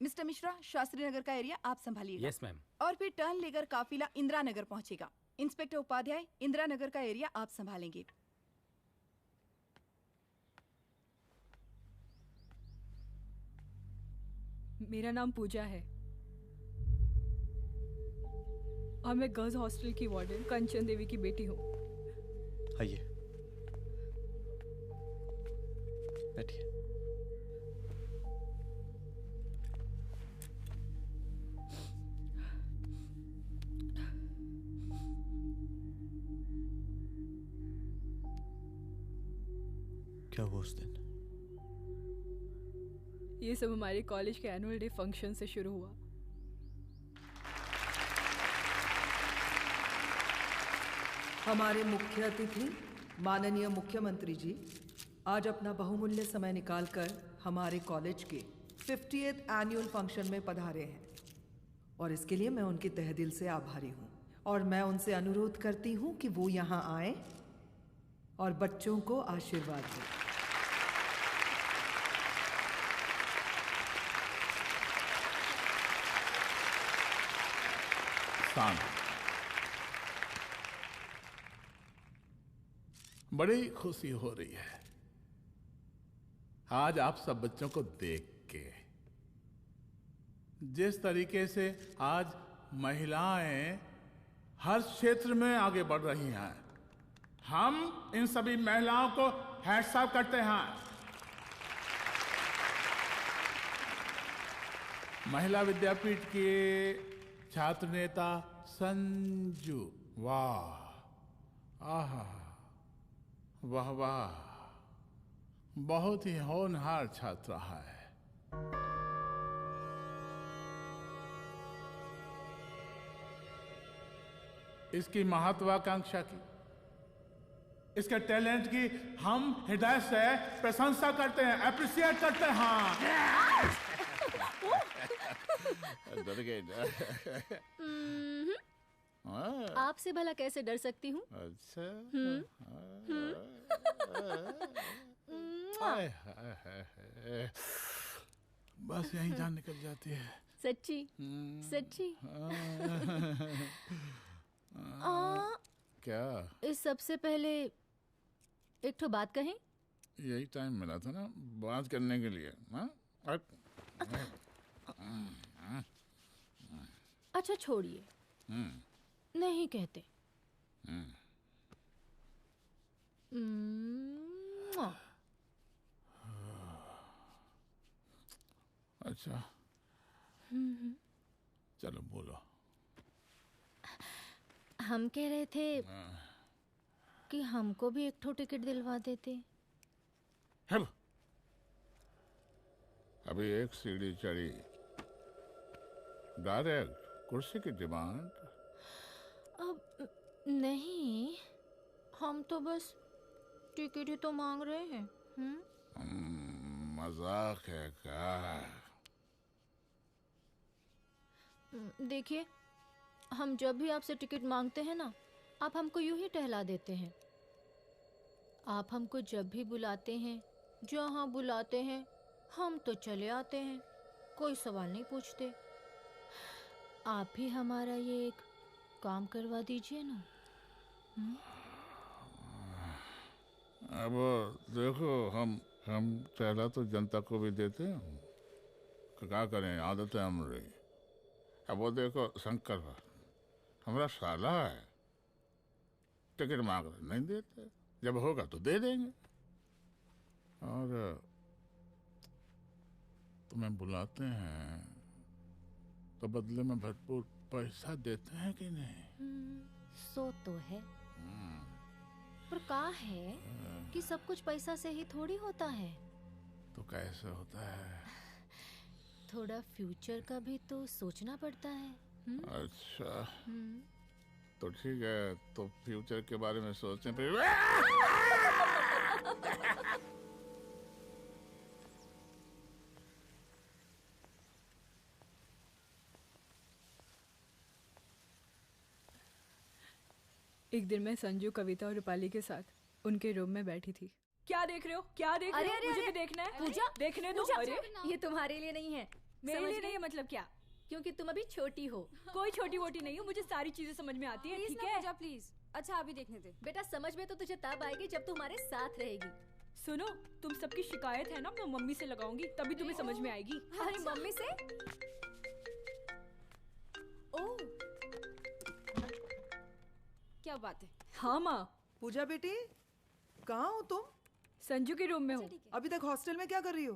मिस्टर मिश्रा, शास्त्री नगर का एरिया आप संभालिएगा। Yes ma'am. और फिर टर्न लेकर काफिला इंदिरा नगर पहुंचेगा। इंस्पेक्टर उपाध्याय, इंदिरा नगर का एरिया आप संभालेंगे। मेरा नाम पूजा है और मैं गर्ल्स हॉस्टल की वार्डन कंचन देवी की बेटी हूँ। आइए, बैठिए। क्या हुआ उस दिन? ये सब हमारे कॉलेज के एनुअल डे फंक्शन से शुरू हुआ। हमारे मुख्य अतिथि माननीय मुख्यमंत्री जी आज अपना बहुमूल्य समय निकालकर हमारे कॉलेज के 50th एनुअल फंक्शन में पधारे हैं और इसके लिए मैं उनके तहे दिल से आभारी हूँ और मैं उनसे अनुरोध करती हूँ कि वो यहाँ आए और बच्चों को आशीर्वाद दें। बड़ी खुशी हो रही है आज आप सब बच्चों को देख के। जिस तरीके से आज महिलाएं हर क्षेत्र में आगे बढ़ रही हैं, हम इन सभी महिलाओं को हैट्स ऑफ करते हैं। महिला विद्यापीठ के छात्र नेता संजू, वाह, आहा, वाह वाह, बहुत ही होनहार छात्रा है। इसकी महत्वाकांक्षा की, इसके टैलेंट की हम हृदय से प्रशंसा करते हैं, अप्रिशिएट करते हैं। डर गए। आपसे भला कैसे डर सकती हूँ? अच्छा। बस यही जान निकल जाती है। सच्ची सच्ची। क्या? इस सबसे पहले एक ठो बात कहें? यही टाइम मिला था ना बात करने के लिए। अच्छा छोड़िए, नहीं कहते। अच्छा चलो बोलो। हम कह रहे थे कि हमको भी एक ठो टिकट दिलवा देते। अभी एक सीढ़ी चढ़ी, डायरेक्ट कुर्सी की डिमांड। अब नहीं, हम तो बस टिकट ही तो मांग रहे हैं। मजाक है क्या? देखिए, हम जब भी आपसे टिकट मांगते हैं ना, आप हमको यूं ही टहला देते हैं। आप हमको जब भी बुलाते हैं, जहाँ बुलाते हैं, हम तो चले आते हैं, कोई सवाल नहीं पूछते। आप ही हमारा ये एक काम करवा दीजिए ना। अब देखो, हम टहला तो जनता को भी देते हैं, क्या करें, आदत है हमारी। अब वो देखो शंकर हमारा साला है, टिकट मांग रहे नहीं देते, जब होगा तो दे देंगे। और तुम्हें बुलाते हैं तो बदले में भरपूर पैसा देते हैं कि नहीं? सो तो है, पर का है कि सब कुछ पैसा से ही थोड़ी होता है। तो कैसे होता है? थोड़ा फ्यूचर का भी तो सोचना पड़ता है। अच्छा तो ठीक है, तो फ्यूचर के बारे में सोचने पे एक दिन मैं संजू, कविता और रूपाली के साथ उनके रूम में बैठी थी। क्या देख रहे हो? क्या देख रहे हो? मुझे भी देखना है। पूजा, देखने दो। पूजा, अरे ये तुम्हारे लिए नहीं है। मेरे समझ लिए गई? नहीं है मतलब क्या? क्योंकि तुम अभी छोटी हो। कोई छोटी वोटी नहीं हूँ, मुझे सारी चीजें समझ में आती है। ठीक है पूजा प्लीज। अच्छा अभी देखने दे। बेटा समझ में तो तुझे तब आएगी जब तू हमारे साथ रहेगी। सुनो, तुम सबकी शिकायत है ना, मैं मम्मी से लगाऊंगी, तभी तुम्हें समझ में आएगी। अरे मम्मी से? ओह, क्या बात है? हाँ माँ। पूजा बेटी, कहाँ हो तुम? संजू के रूम में हूँ। अभी तक हॉस्टल में क्या कर रही हो?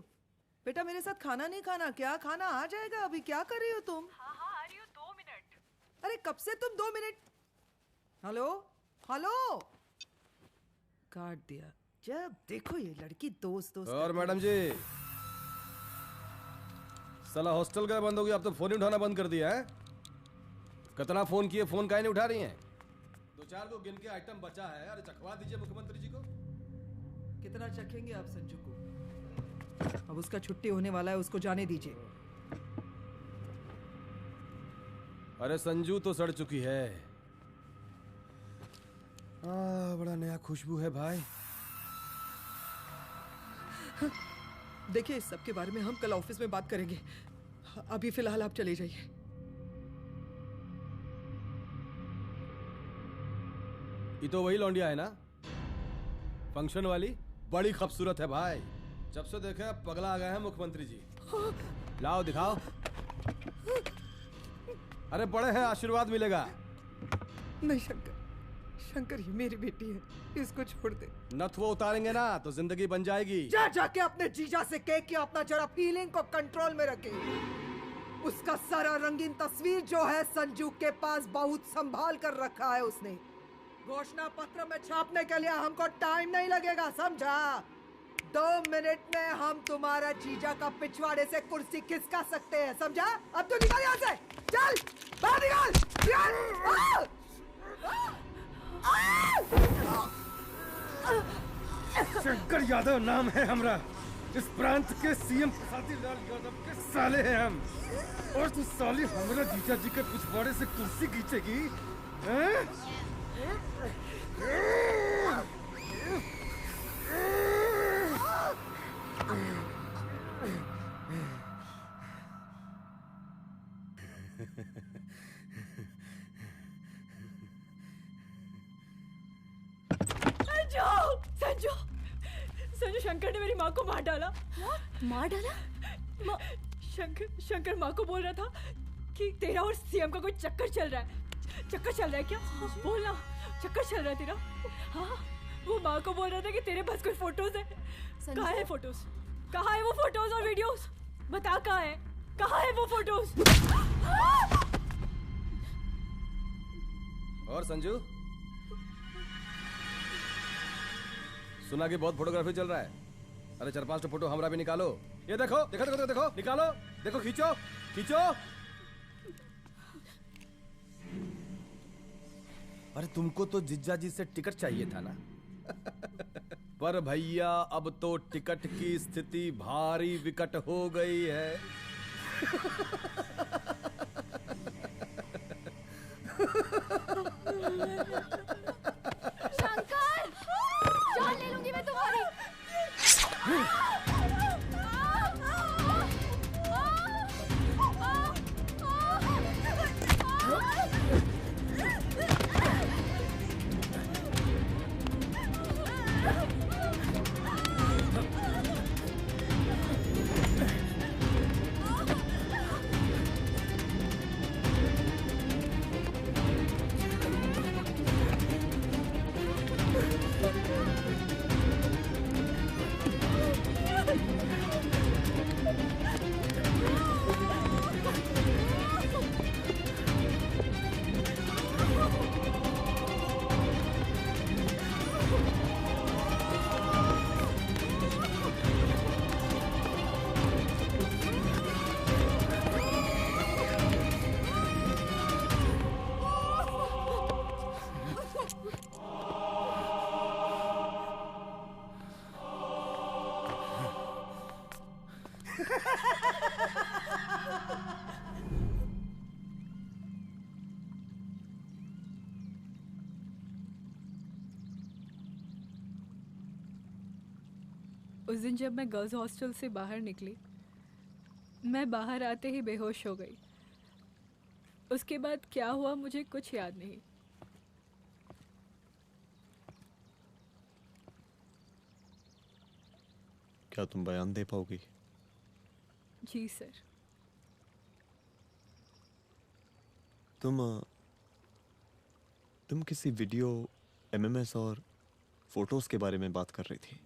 बेटा मेरे साथ खाना नहीं खाना क्या? खाना आ जाएगा, अभी क्या कर रही हो तुम? हाँ हाँ आ रही हूँ, 2 मिनट। अरे कब से तुम 2 मिनट? हेलो हेलो, काट दिया। जब देखो ये लड़की दोस्त दोस्त। और मैडम जी, साला हॉस्टल का बंद हो गया, अब तो फोन ही उठाना बंद कर दिया है। कितना फोन किए, फोन काहे नहीं उठा रही हैं? 2-4 को गिन के आइटम बचा है, अरे चखवा दीजिए मुख्यमंत्री जी को। कितना चखेंगे आप संजू को? अब उसका छुट्टी होने वाला है, उसको जाने दीजिए। अरे संजू तो सड़ चुकी है। बड़ा नया खुशबू है भाई। देखिए इस सब के बारे में हम कल ऑफिस में बात करेंगे, अभी फिलहाल आप चले जाइए। ये तो वही लौंडिया है ना, फंक्शन वाली? बड़ी खूबसूरत है भाई, जब से देखे पगला आ गए हैं मुख्यमंत्री जी। लाओ दिखाओ। अरे बड़े हैं, आशीर्वाद मिलेगा। नहीं शंकर, शंकर ये मेरी बेटी है, इसको छोड़ दे। नथ वो उतारेंगे ना तो जिंदगी बन जाएगी। जा जाके अपने जीजा से कह के अपना जरा फीलिंग को कंट्रोल में रखे। उसका सारा रंगीन तस्वीर जो है संजू के पास बहुत संभाल कर रखा है उसने। घोषणा पत्र में छापने के लिए हमको टाइम नहीं लगेगा, समझा? 2 मिनट में हम तुम्हारा जीजा का पिछवाड़े से कुर्सी खिसका सकते हैं, समझा? अब तो निकल यहाँ से, चल बाहर निकल। शंकर यादव नाम है हमरा, इस प्रांत के सीएम शादीलाल यादव के साले हैं हम। और तू साली हमरा जीजा जी के पिछवाड़े से कुर्सी खींचेगी? संजू, संजू, शंकर ने मेरी माँ को मार डाला। मार डाला? शंकर माँ को बोल रहा था कि तेरा और सीएम का कोई चक्कर चल रहा है। चक्कर चल रहा है क्या? बोलना, चक्कर चल रहा है तेरा? हाँ, वो माँ को बोल रहा था कि तेरे पास कोई फोटोज है। कहाँ है फोटोज? कहाँ है वो फोटोज और वीडियोस? बता कहाँ है? कहाँ है वो फोटोज? और संजू, सुना कि बहुत फोटोग्राफी चल रहा है। अरे 4-5 फोटो हमरा भी निकालो। ये देखो देखो देखो देखो, निकालो, देखो, खींचो खींचो। अरे तुमको तो जिज्जा जी से टिकट चाहिए था ना। पर भैया अब तो टिकट की स्थिति भारी विकट हो गई है। शंकर, जान ले लूंगी मैं तुम्हारी। उस दिन जब मैं गर्ल्स हॉस्टल से बाहर निकली, मैं बाहर आते ही बेहोश हो गई। उसके बाद क्या हुआ मुझे कुछ याद नहीं। क्या तुम बयान दे पाओगी? जी सर। तुम किसी वीडियो, एमएमएस और फोटोज के बारे में बात कर रही थी।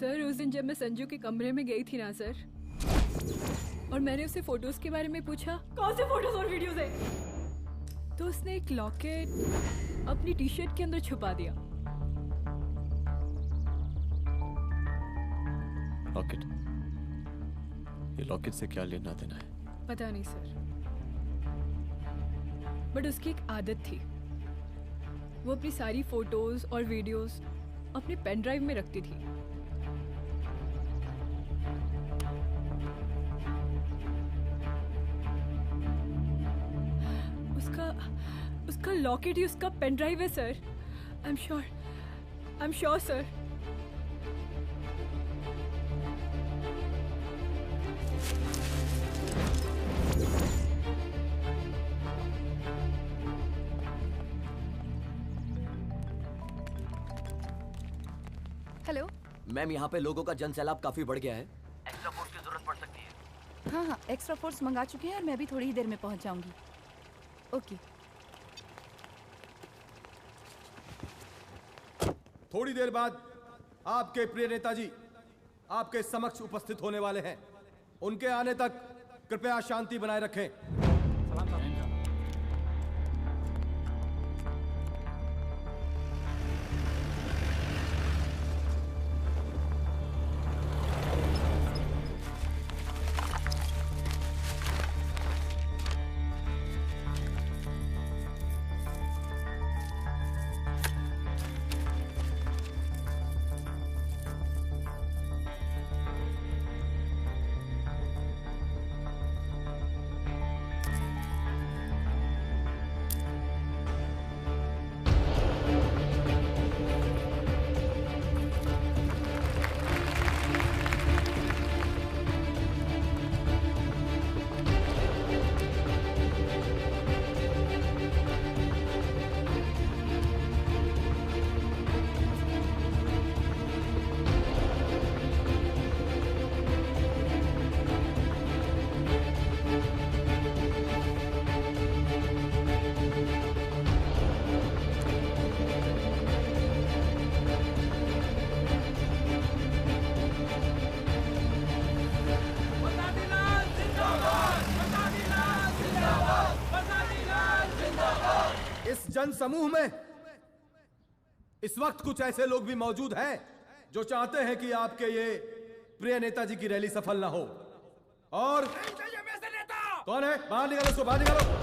सर उस दिन जब मैं संजू के कमरे में गई थी ना सर, और मैंने उससे फोटोज के बारे में पूछा कौन से फोटोज और वीडियोज है, तो उसने एक लॉकेट अपनी टी शर्ट के अंदर छुपा दिया। लॉकेट? ये लॉकेट से क्या लेना देना है? पता नहीं सर, बट उसकी एक आदत थी, वो अपनी सारी फोटोज और वीडियोस अपने पेन ड्राइव में रखती थी। उसका लॉकेट ही उसका पेन ड्राइव है sir. I am sure sir. Hello ma'am, यहाँ पे लोगों का जन सैलाब काफी बढ़ गया है। एक्स्ट्रा फोर्स की जरूरत पड़ सकती है। हाँ, एक्स्ट्रा फोर्स मंगा चुके हैं और मैं भी थोड़ी ही देर में पहुंच जाऊंगी। ओके। थोड़ी देर बाद आपके प्रिय नेताजी आपके समक्ष उपस्थित होने वाले हैं। उनके आने तक कृपया शांति बनाए रखें। जन समूह में इस वक्त कुछ ऐसे लोग भी मौजूद हैं जो चाहते हैं कि आपके ये प्रिय नेताजी की रैली सफल ना हो। और कौन है? बाहर निकालो उसको, बाहर निकालो।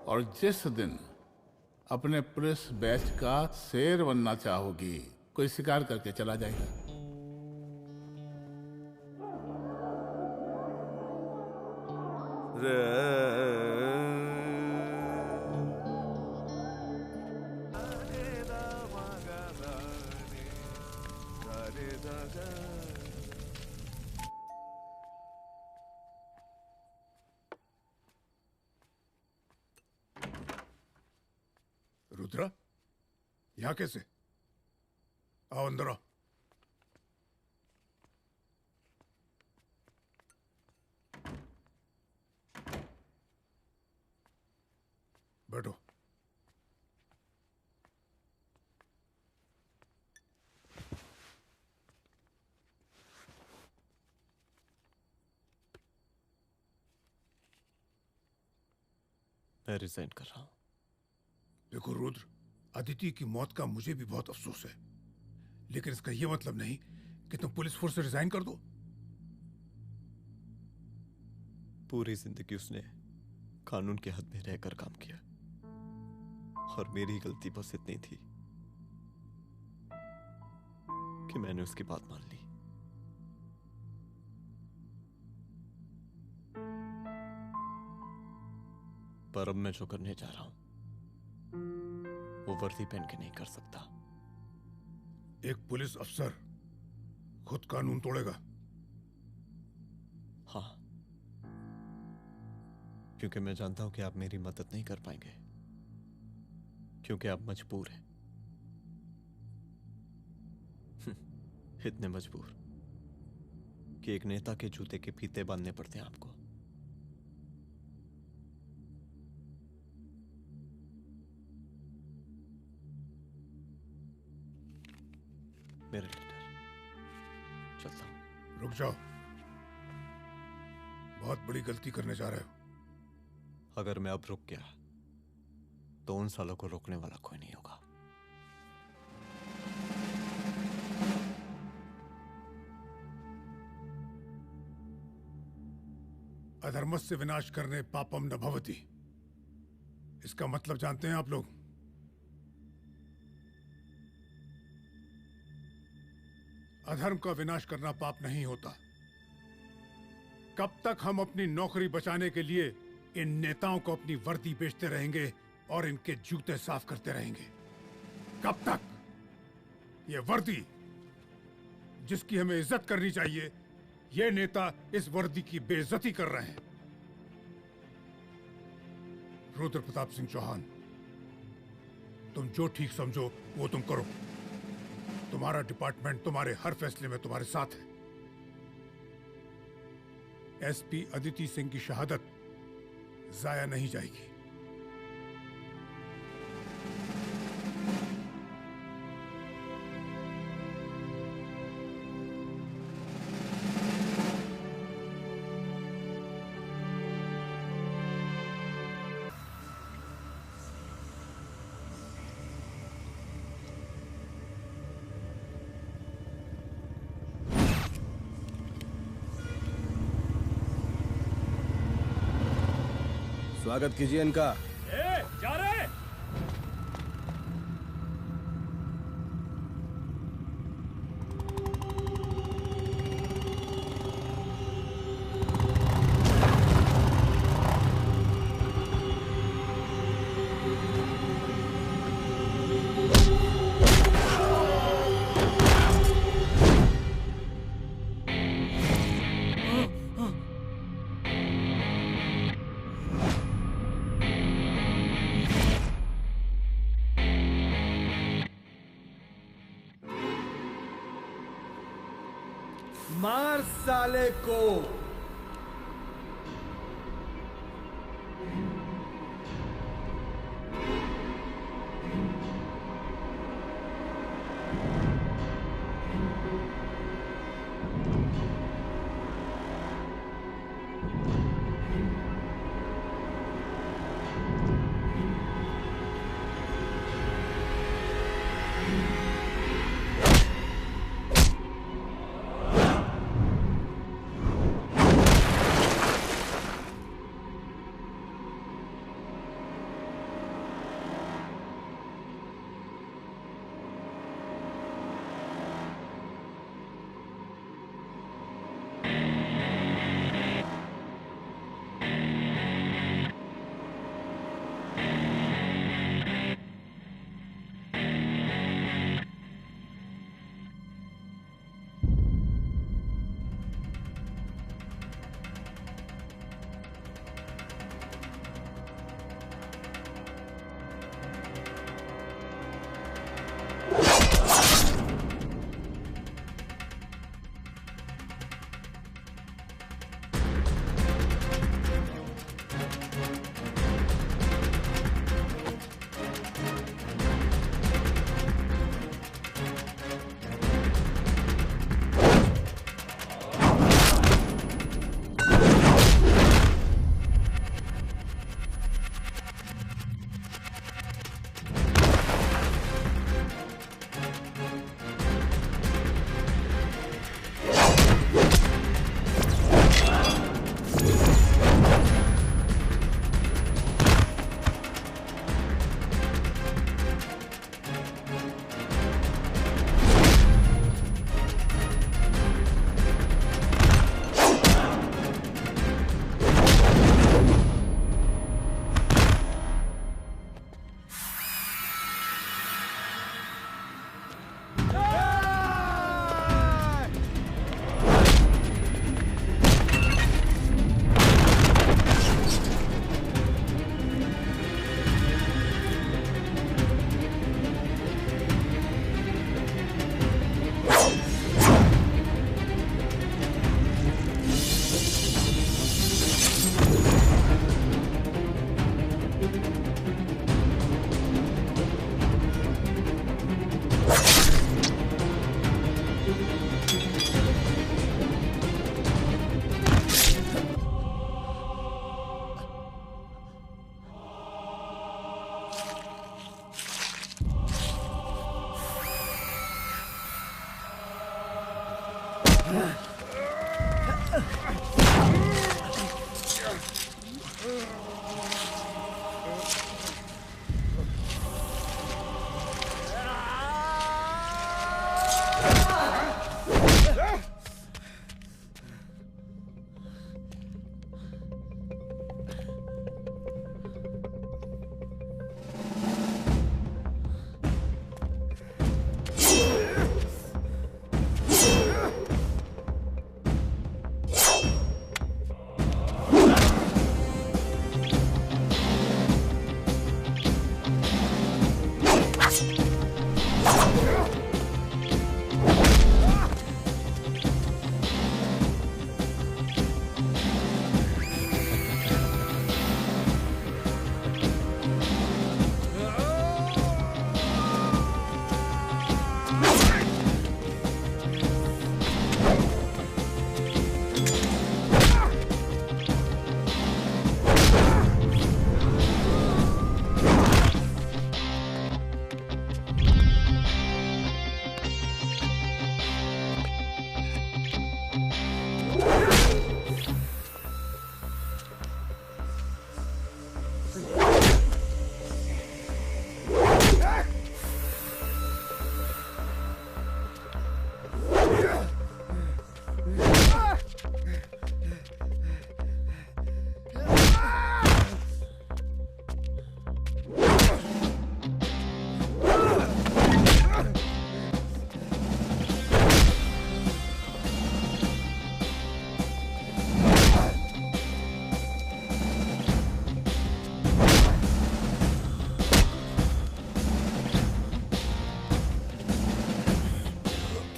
और जिस दिन अपने पुलिस बैच का शेर बनना चाहोगी, कोई शिकार करके चला जाएगा। रुद्रा, यहाँ कैसे? आओ अंदर आओ। बैठो। मैं रिजाइन कर रहा हूं। देखो रुद्र, अदिति की मौत का मुझे भी बहुत अफसोस है, लेकिन इसका यह मतलब नहीं कि तुम पुलिस फोर्स से रिजाइन कर दो। पूरी जिंदगी उसने कानून के हद में रहकर काम किया और मेरी गलती बस इतनी थी कि मैंने उसकी बात मान ली। पर अब मैं जो करने जा रहा हूं वो वर्दी पहन के नहीं कर सकता। एक पुलिस अफसर खुद कानून तोड़ेगा? हाँ, क्योंकि मैं जानता हूं कि आप मेरी मदद नहीं कर पाएंगे, क्योंकि आप मजबूर हैं। इतने मजबूर कि एक नेता के जूते के फीते बांधने पड़ते हैं आपको। मेरे लीडर, चलता हूं। रुक जाओ, बहुत बड़ी गलती करने जा रहे हो। अगर मैं अब रुक गया तो उन सालों को रोकने वाला कोई नहीं होगा। अधर्मस्य विनाश करने पापम न भवति, इसका मतलब जानते हैं आप लोग? अधर्म का विनाश करना पाप नहीं होता। कब तक हम अपनी नौकरी बचाने के लिए इन नेताओं को अपनी वर्दी बेचते रहेंगे और इनके जूते साफ करते रहेंगे? कब तक? ये वर्दी जिसकी हमें इज्जत करनी चाहिए, ये नेता इस वर्दी की बेइज्जती कर रहे हैं। रुद्र प्रताप सिंह चौहान, तुम जो ठीक समझो वो तुम करो। तुम्हारा डिपार्टमेंट तुम्हारे हर फैसले में तुम्हारे साथ है। एसपी अदिति सिंह की शहादत जाया नहीं जाएगी। स्वागत कीजिए इनका। जा रहे। मार साले को।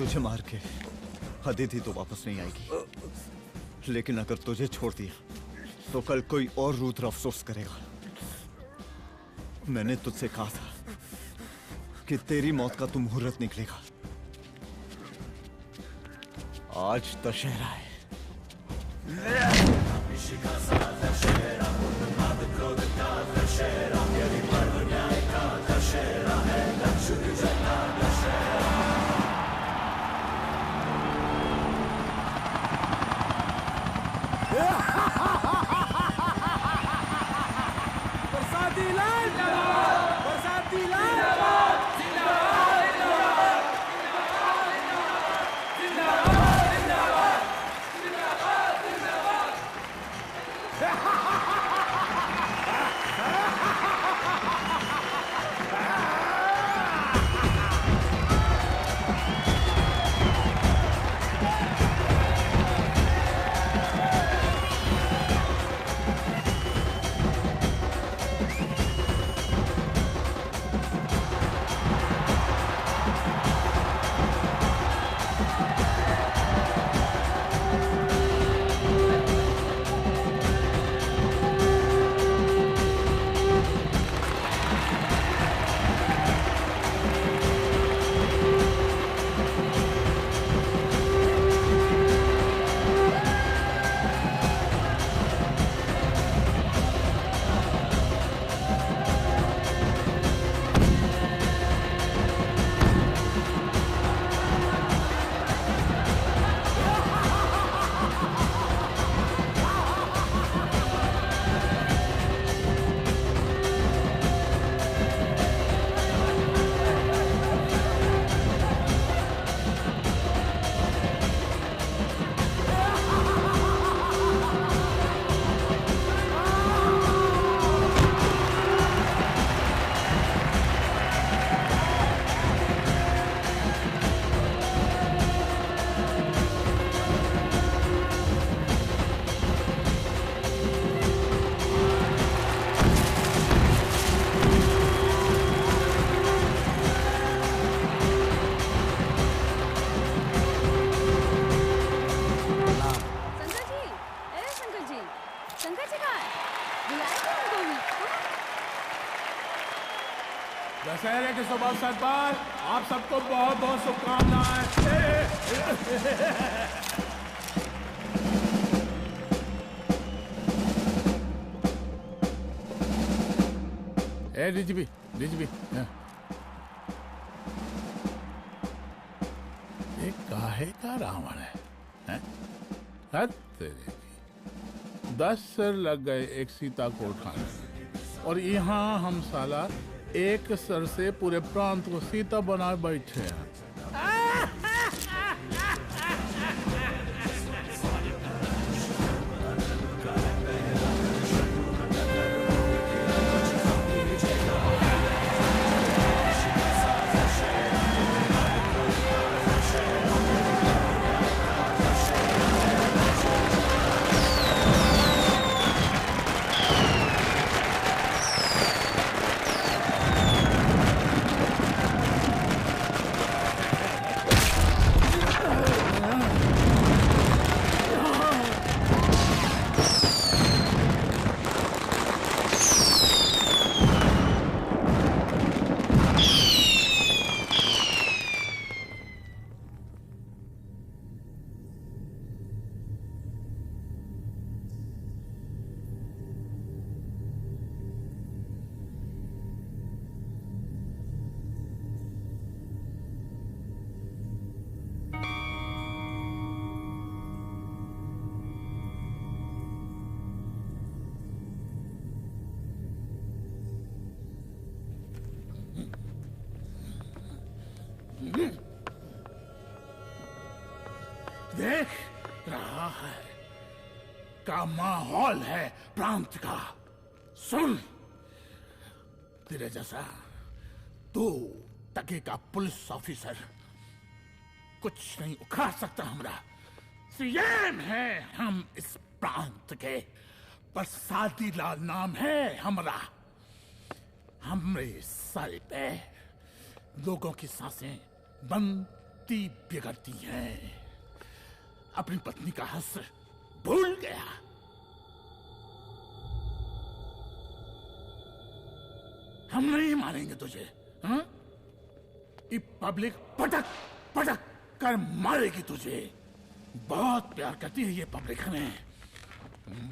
तुझे मार के अदिति तो वापस नहीं आएगी, लेकिन अगर तुझे छोड़ दिया तो कल कोई और रुद्र अफसोस करेगा। मैंने तुझसे कहा था कि तेरी मौत का तो मुहूर्त निकलेगा। आज दशहरा है। बरसाती लाल बरसाती लाल दशहरे के शुभ अवसर पर आप सबको बहुत बहुत शुभकामनाएं। डीजीपी एक काहे का रावण है। हद तेरे की। 10 सिर लग गए एक सीता को उठाने में। और यहाँ हम साला एक सर से पूरे प्रांत को सीता बनाए बैठे हैं। देख रहा है का माहौल है प्रांत का। सुन, तेरे जैसा तू टके का पुलिस ऑफिसर कुछ नहीं उखाड़ सकता। हमरा सीएम है हम इस प्रांत के, प्रसादी लाल नाम है हमरा। हमरे सर पे लोगों की सांसें बनती बिगड़ती हैं। अपनी पत्नी का हंस भूल गया। हम नहीं मारेंगे तुझे। हाँ? ये पब्लिक पटक पटक कर मारेगी तुझे। बहुत प्यार करती है ये पब्लिक हमें।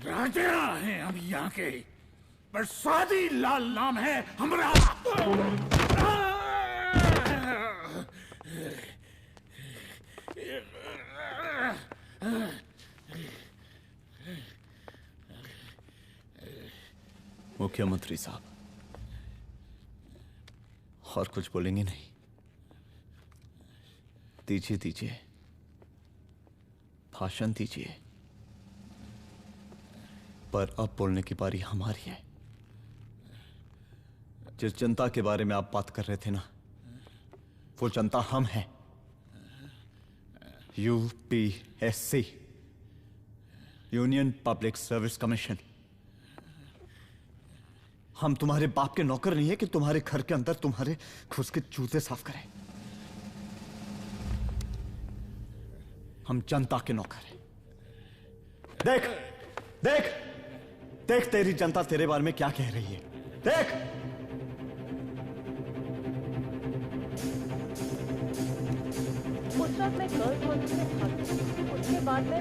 राजा हैं हम यहाँ के, प्रसादी लाल नाम है हमारा। मुख्यमंत्री साहब, और कुछ बोलेंगे नहीं? दीजिए दीजिए, भाषण दीजिए। पर अब बोलने की बारी हमारी है। जिस जनता के बारे में आप बात कर रहे थे ना, वो जनता हम हैं। UPSC, union public service commission. हम तुम्हारे बाप के नौकर नहीं है कि तुम्हारे घर के अंदर तुम्हारे खुद के जूते साफ करें। हम जनता के नौकर हैं। देख देख देख, तेरी जनता तेरे बारे में क्या कह रही है। देख, उस वक्त मैं गर्ल्स हॉस्टल में भागी, उसके बाद मैं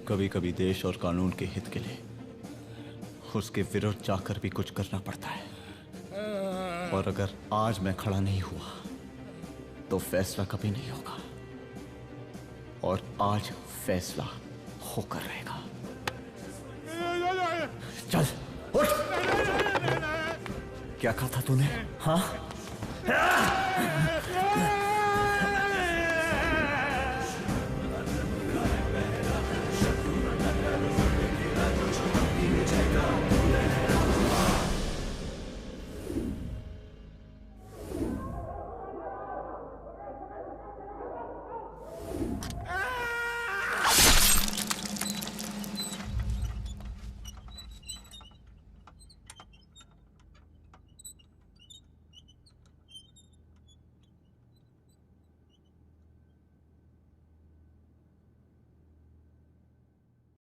कभी कभी देश और कानून के हित के लिए उसके विरुद्ध जाकर भी कुछ करना पड़ता है। और अगर आज मैं खड़ा नहीं हुआ तो फैसला कभी नहीं होगा, और आज फैसला होकर रहेगा। चल उठ। क्या कहा था तूने? हाँ?